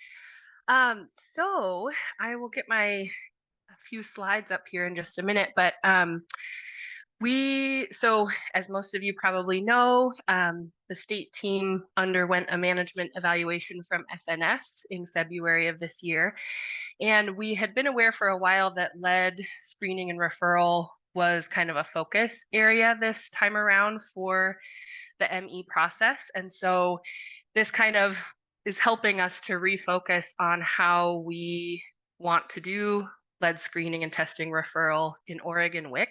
So I will get a few slides up here in just a minute, but so as most of you probably know, the state team underwent a management evaluation from FNS in February of this year. And we had been aware for a while that lead screening and referral was kind of a focus area this time around for the ME process. And so this kind of is helping us to refocus on how we want to do lead screening and testing referral in Oregon WIC.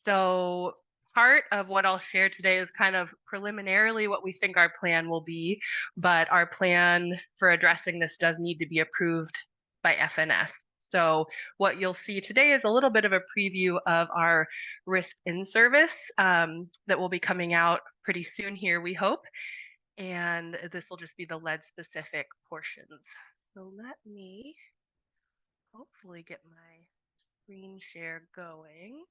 So part of what I'll share today is kind of preliminarily what we think our plan will be, but our plan for addressing this does need to be approved by FNS. So what you'll see today is a little bit of a preview of our risk in service that will be coming out pretty soon here, we hope. And this will just be the lead specific portions. So let me hopefully get my screen share going.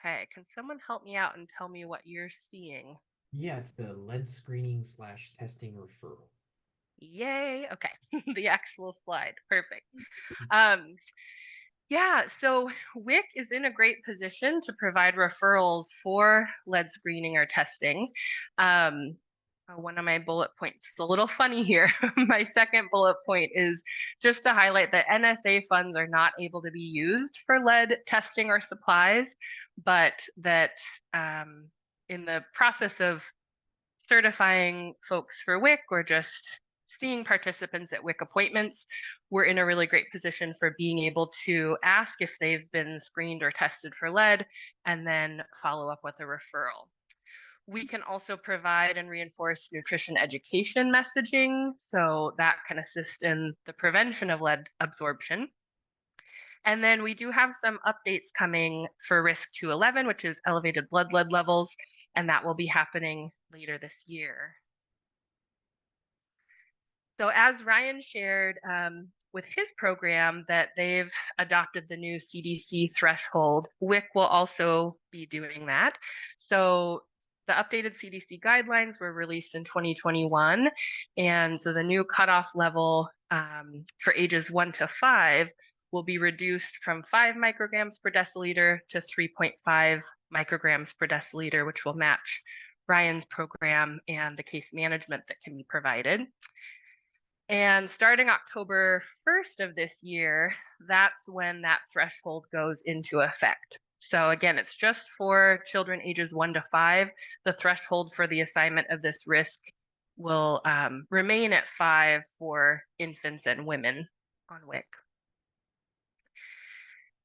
Okay, can someone help me out and tell me what you're seeing? Yeah, it's the lead screening / testing referral. Yay, okay, the actual slide, perfect. Yeah, so WIC is in a great position to provide referrals for lead screening or testing. One of my bullet points is a little funny here. My second bullet point is just to highlight that NSA funds are not able to be used for lead testing or supplies, but that in the process of certifying folks for WIC or just seeing participants at WIC appointments, we're in a really great position for being able to ask if they've been screened or tested for lead and then follow up with a referral. We can also provide and reinforce nutrition education messaging, so that can assist in the prevention of lead absorption. And then we do have some updates coming for risk 211, which is elevated blood lead levels, and that will be happening later this year. So as Ryan shared with his program that they've adopted the new CDC threshold, WIC will also be doing that. So the updated CDC guidelines were released in 2021. And so the new cutoff level for ages 1 to 5 will be reduced from 5 micrograms per deciliter to 3.5 micrograms per deciliter, which will match Ryan's program and the case management that can be provided. And starting October 1st of this year, that's when that threshold goes into effect. So again, it's just for children ages 1 to 5. The threshold for the assignment of this risk will remain at 5 for infants and women on WIC.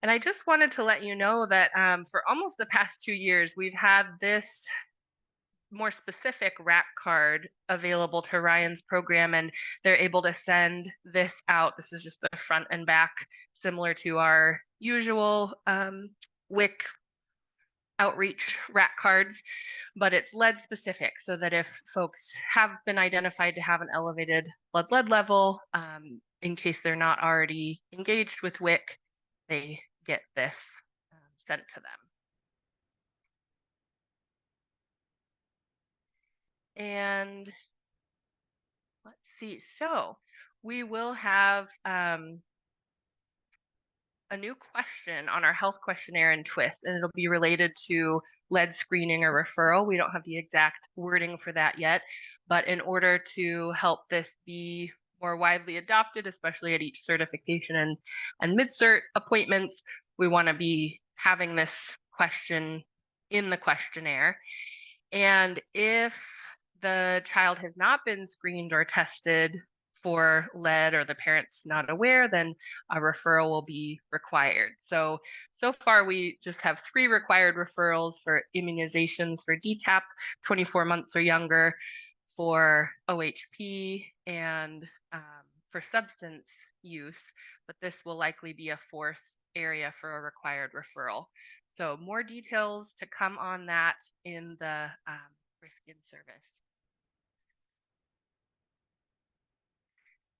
And I just wanted to let you know that for almost the past 2 years, we've had this more specific RAC card available to Ryan's program, and they're able to send this out. This is just the front and back, similar to our usual WIC outreach RAC cards, but it's lead specific, so that if folks have been identified to have an elevated blood lead level, in case they're not already engaged with WIC, they get this sent to them. And let's see, so we will have a new question on our health questionnaire in Twist, and it'll be related to lead screening or referral. We don't have the exact wording for that yet, but in order to help this be more widely adopted, especially at each certification and mid-cert appointments, we want to be having this question in the questionnaire. And if the child has not been screened or tested for lead, or the parent's not aware, then a referral will be required. So far we just have 3 required referrals for immunizations for DTaP, 24 months or younger, for OHP, and for substance use, but this will likely be a 4th area for a required referral. So more details to come on that in the risk in service.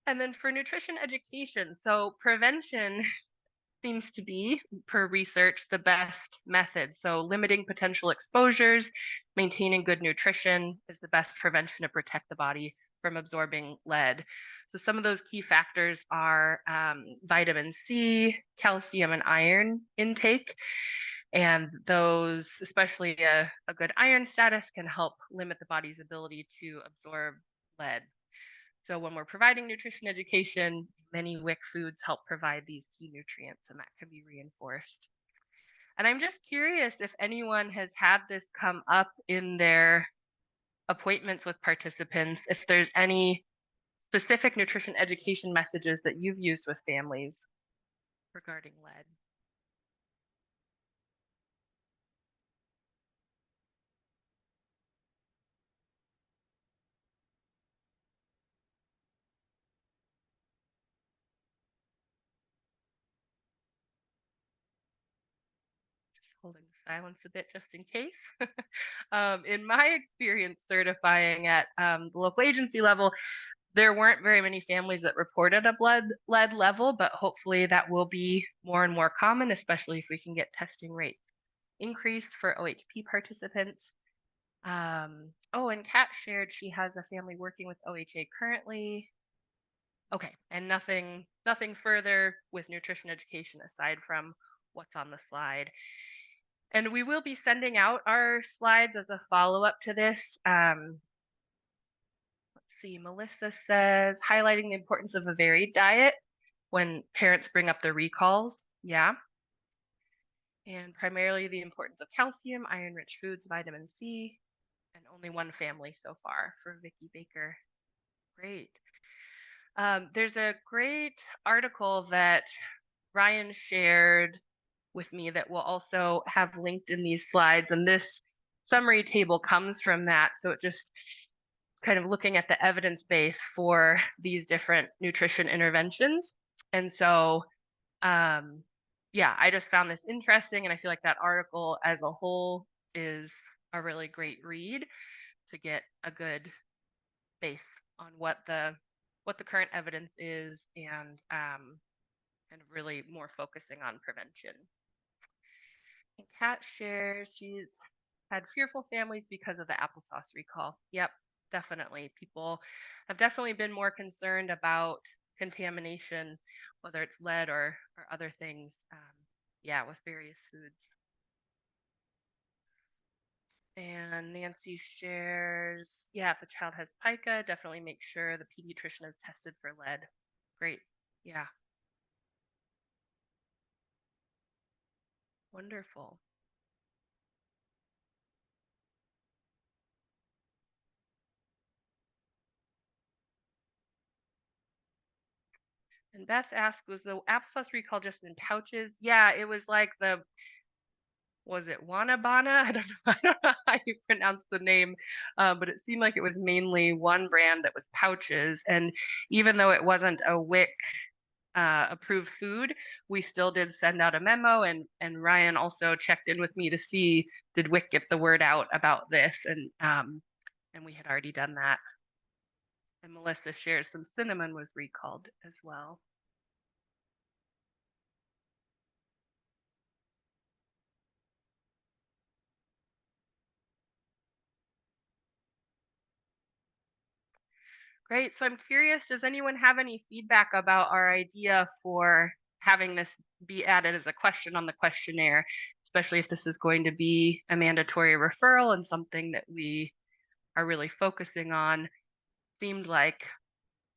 And then for nutrition education, so prevention seems to be, per research, the best method. So limiting potential exposures, maintaining good nutrition is the best prevention to protect the body from absorbing lead. So some of those key factors are vitamin C, calcium, and iron intake. And those, especially a good iron status, can help limit the body's ability to absorb lead. So when we're providing nutrition education, many WIC foods help provide these key nutrients, and that can be reinforced. And I'm just curious if anyone has had this come up in their appointments with participants, if there's any specific nutrition education messages that you've used with families regarding lead. Holding silence a bit just in case. In my experience certifying at the local agency level, there weren't very many families that reported a blood lead level, but hopefully that will be more and more common, especially if we can get testing rates increased for OHP participants. Oh, and Kat shared she has a family working with OHA currently. Okay, and nothing further with nutrition education aside from what's on the slide. And we will be sending out our slides as a follow-up to this. Let's see, Melissa says, highlighting the importance of a varied diet when parents bring up the recalls. Yeah. And primarily the importance of calcium, iron-rich foods, vitamin C, and only one family so far for Vicki Baker. Great. There's a great article that Ryan shared with me that we'll also have linked in these slides, and this summary table comes from that. So it just kind of looking at the evidence base for these different nutrition interventions. And so yeah, I just found this interesting, and I feel like that article as a whole is a really great read to get a good base on what the current evidence is, and kind of really more focusing on prevention. And Kat shares she's had fearful families because of the applesauce recall. Yep, definitely. People have definitely been more concerned about contamination, whether it's lead or other things, yeah, with various foods. And Nancy shares, yeah, if the child has pica, definitely make sure the pediatrician is tested for lead. Great, yeah. Wonderful. And Beth asked, was the applesauce recall just in pouches? Yeah, it was like the was it Wanabana? I don't know how you pronounce the name, but it seemed like it was mainly one brand that was pouches. And even though it wasn't a WIC approved food, we still did send out a memo, and Ryan also checked in with me to see, did WIC get the word out about this? And we had already done that. And Melissa shares some cinnamon was recalled as well. Great. So I'm curious, does anyone have any feedback about our idea for having this be added as a question on the questionnaire, especially if this is going to be a mandatory referral and something that we are really focusing on? Seemed like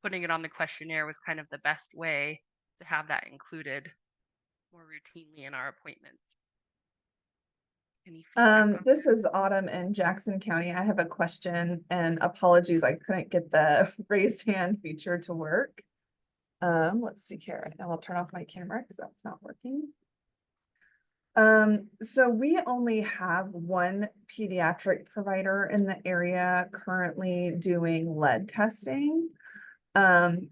putting it on the questionnaire was kind of the best way to have that included more routinely in our appointments. Any feedback on This is Autumn in Jackson County. I have a question, and apologies, I couldn't get the raised hand feature to work. Let's see here, and I'll turn off my camera because that's not working. So we only have one pediatric provider in the area currently doing lead testing. And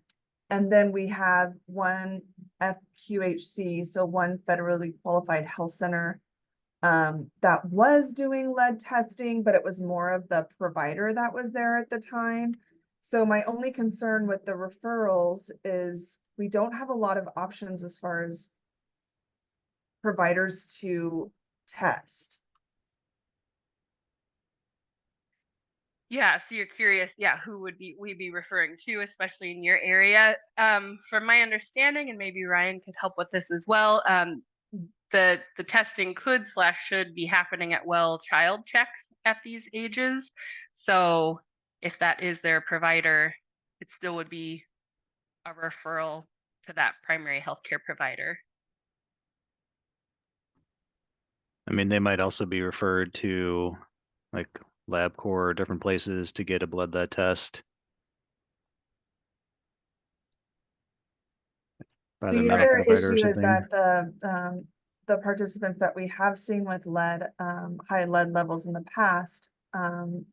then we have one FQHC, so one federally qualified health center that was doing lead testing, but it was more of the provider that was there at the time. So my only concern with the referrals is we don't have a lot of options as far as providers to test. Yeah, so you're curious, yeah, who would we be referring to, especially in your area? From my understanding, and maybe Ryan could help with this as well, the testing could / should be happening at Well Child Checks at these ages. So if that is their provider, it still would be a referral to that primary healthcare provider. I mean, they might also be referred to like LabCorp or different places to get a blood lead test. By their The medical other provider or issue is something. that the participants that we have seen with lead, high lead levels in the past,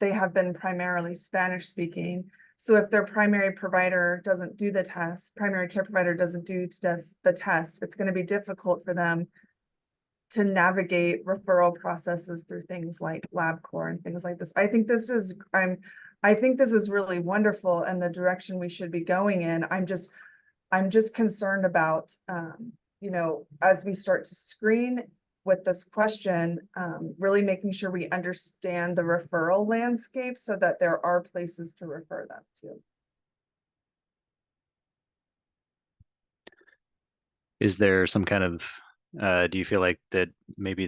they have been primarily Spanish speaking. So if their primary provider doesn't do the test, primary care provider doesn't do the test, it's going to be difficult for them to navigate referral processes through things like LabCorp and things like this. I think this is really wonderful and the direction we should be going in. I'm just concerned about, you know, as we start to screen with this question, really making sure we understand the referral landscape so that there are places to refer them to. Is there some kind of, do you feel like that maybe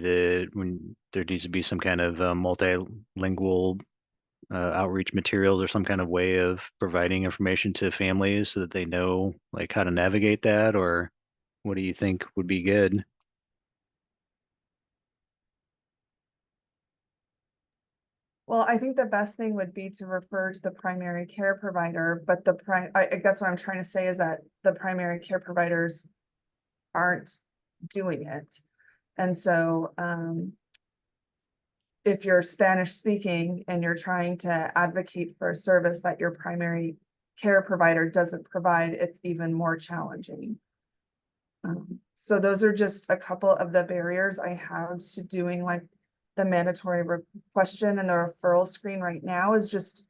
when there needs to be some kind of multilingual outreach materials or some kind of way of providing information to families so that they know like how to navigate that, or what do you think would be good? Well, I think the best thing would be to refer to the primary care provider, but I guess what I'm trying to say is that the primary care providers aren't doing it. And so, if you're Spanish speaking and you're trying to advocate for a service that your primary care provider doesn't provide, it's even more challenging. So those are just a couple of the barriers I have to doing like the mandatory question and the referral screen right now is just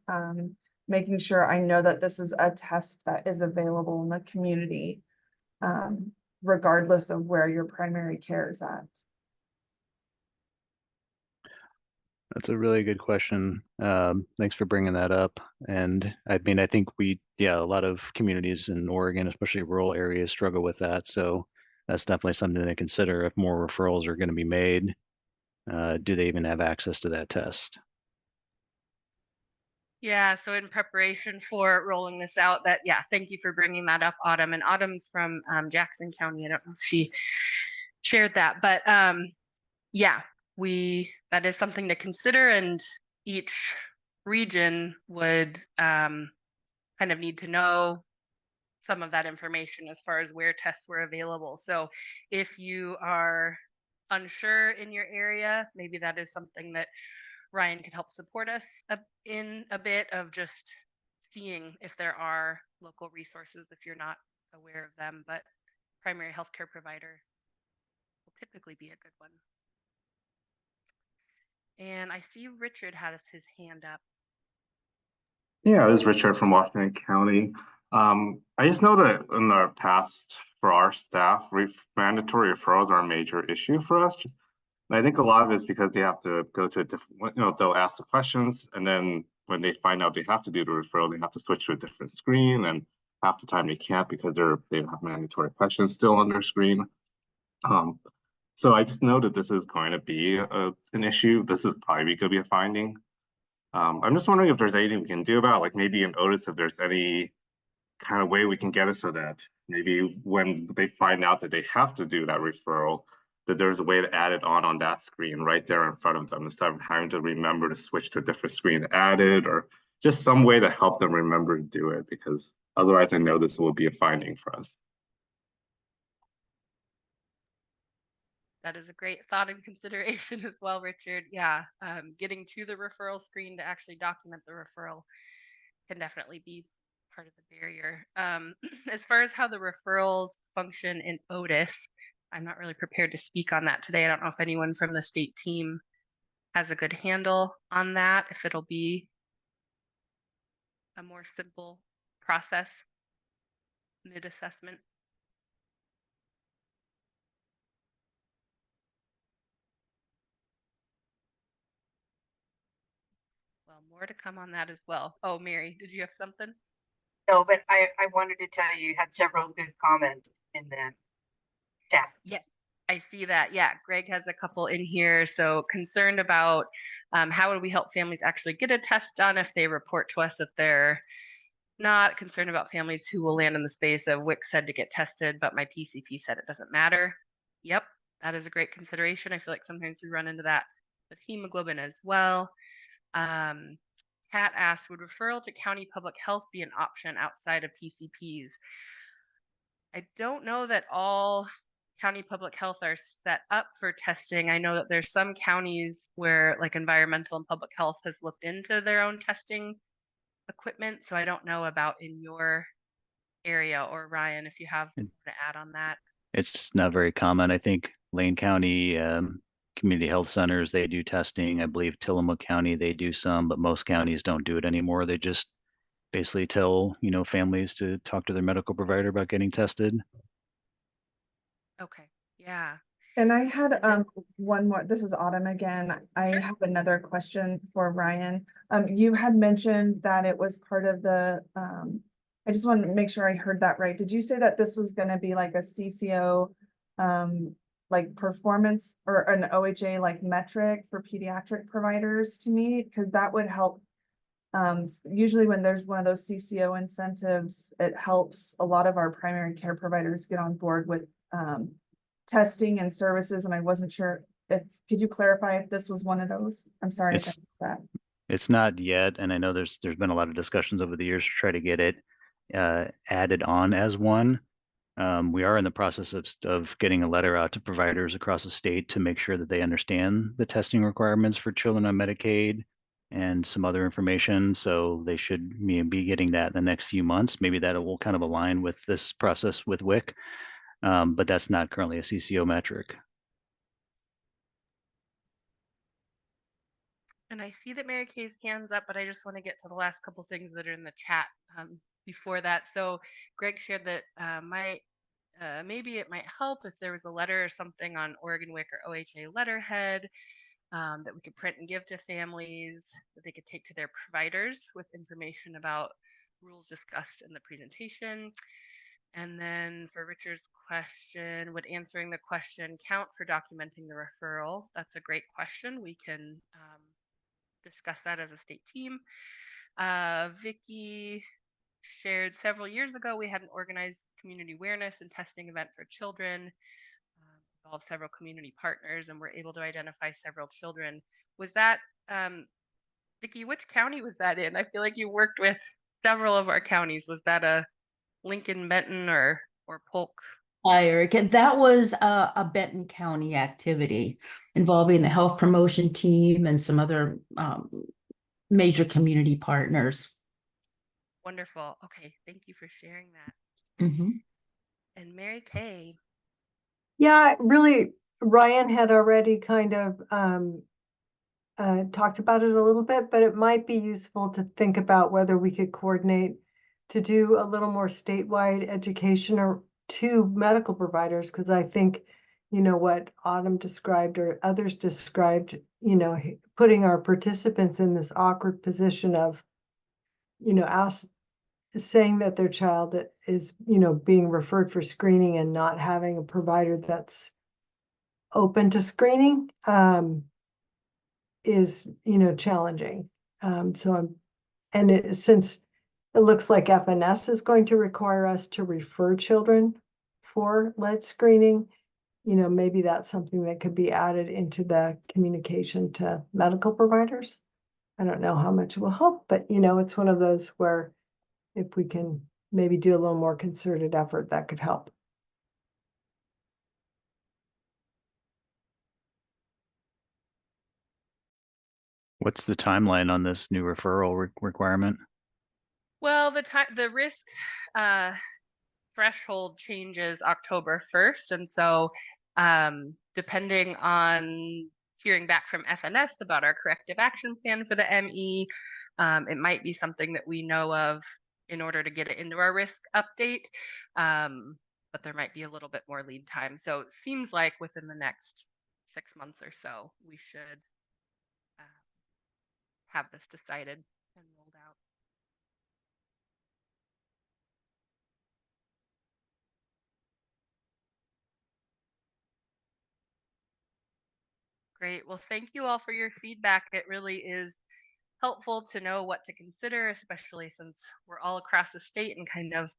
making sure I know that this is a test that is available in the community, regardless of where your primary care is at. That's a really good question. Thanks for bringing that up. And I mean, I think a lot of communities in Oregon, especially rural areas, struggle with that. So that's definitely something to consider if more referrals are going to be made. Do they even have access to that test? Yeah, so in preparation for rolling this out, thank you for bringing that up, Autumn. And Autumn's from Jackson County. I don't know if she shared that, but yeah, that is something to consider, and each region would kind of need to know some of that information as far as where tests were available. So if you are unsure in your area, maybe that is something that Ryan could help support us in a bit of just seeing if there are local resources if you're not aware of them, but primary healthcare provider will typically be a good one. And I see Richard has his hand up. Yeah, this is Richard from Washington County. I just know that in the past, for our staff, mandatory referrals are a major issue for us. And I think a lot of it is because they have to go to a different, they'll ask the questions, and then when they find out they have to do the referral, they have to switch to a different screen, and half the time they can't because they have mandatory questions still on their screen. So I just know that this is going to be an issue. This is probably going to be a finding. I'm just wondering if there's anything we can do about, like maybe in Otis, if there's any kind of way we can get it so that maybe when they find out that they have to do that referral, that there's a way to add it on that screen right there in front of them instead of having to remember to switch to a different screen to add it, or just some way to help them remember to do it, because otherwise I know this will be a finding for us. That is a great thought and consideration as well, Richard. Yeah, getting to the referral screen to actually document the referral can definitely be part of the barrier. As far as how the referrals function in Otis, I'm not really prepared to speak on that today. I don't know if anyone from the state team has a good handle on that, if it'll be a more simple process mid-assessment. Well, more to come on that as well. Oh, Mary, did you have something? No, but I wanted to tell you had several good comments in the chat. Yes, I see that. Yeah, Greg has a couple in here. So concerned about how would we help families actually get a test done if they report to us that they're not, concerned about families who will land in the space of WIC said to get tested, but my PCP said it doesn't matter. Yep, that is a great consideration. I feel like sometimes we run into that with hemoglobin as well. Kat asked, would referral to county public health be an option outside of PCPs? I don't know that all county public health are set up for testing. I know that there's some counties where like environmental and public health has looked into their own testing equipment. So I don't know about in your area, or Ryan, if you have more to add on that. It's not very common. I think Lane County community health centers, they do testing. I believe Tillamook County, they do some, but most counties don't do it anymore. They just basically tell, families to talk to their medical provider about getting tested. Okay, yeah. And I had one more. This is Autumn again. I Sure. have another question for Ryan. You had mentioned that it was part of the I just wanted to make sure I heard that right. Did you say that this was going to be like a CCO like performance or an OHA like metric for pediatric providers to meet? Because that would help. Usually when there's one of those CCO incentives, it helps a lot of our primary care providers get on board with testing and services, and I wasn't sure could you clarify if this was one of those? I'm sorry if I missed that. It's not yet, and I know there's been a lot of discussions over the years to try to get it added on as one. We are in the process of getting a letter out to providers across the state to make sure that they understand the testing requirements for children on Medicaid and some other information. So they should be getting that in the next few months. Maybe that will kind of align with this process with WIC, but that's not currently a CCO metric. And I see that Mary Kay's hand's up, but I just want to get to the last couple things that are in the chat before that. So Greg shared that maybe it might help if there was a letter or something on Oregon WIC or OHA letterhead that we could print and give to families that they could take to their providers with information about rules discussed in the presentation. And then for Richard's question, would answering the question count for documenting the referral? That's a great question. We can discuss that as a state team. Vicky shared several years ago, we had an organized community awareness and testing event for children, involved several community partners, and were able to identify several children. Was that, Vicky, which county was that in? I feel like you worked with several of our counties. Was that a Lincoln, Benton, or Polk Hi, Eric. And that was a Benton County activity involving the health promotion team and some other major community partners. Wonderful. Okay, thank you for sharing that. Mhm. And Mary Kay. Yeah, really, Ryan had already kind of talked about it a little bit, but it might be useful to think about whether we could coordinate to do a little more statewide education or to medical providers, because I think, you know, what Autumn described or others described, you know, putting our participants in this awkward position of, you know, saying that their child is, you know, being referred for screening and not having a provider that's open to screening is, you know, challenging. Since it looks like FNS is going to require us to refer children for lead screening, you know, maybe that's something that could be added into the communication to medical providers. I don't know how much it will help, but you know, it's one of those where if we can maybe do a little more concerted effort, that could help. What's the timeline on this new referral requirement? Well, the risk threshold changes October 1st, and so depending on hearing back from FNS about our corrective action plan for the ME, it might be something that we know of in order to get it into our risk update, but there might be a little bit more lead time. So it seems like within the next 6 months or so, we should have this decided and rolled out. Great. Well, thank you all for your feedback. It really is helpful to know what to consider, especially since we're all across the state and kind of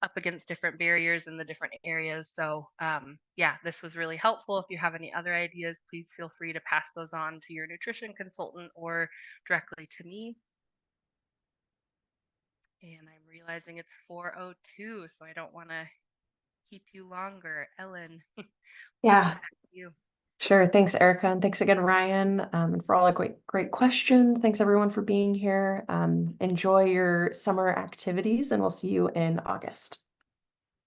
up against different barriers in the different areas. So yeah, this was really helpful. If you have any other ideas, please feel free to pass those on to your nutrition consultant or directly to me. And I'm realizing it's 4:02, so I don't want to keep you longer. Ellen. Yeah. You. Sure. Thanks, Erica. And thanks again, Ryan, and for all the great questions. Thanks everyone for being here. Enjoy your summer activities and we'll see you in August.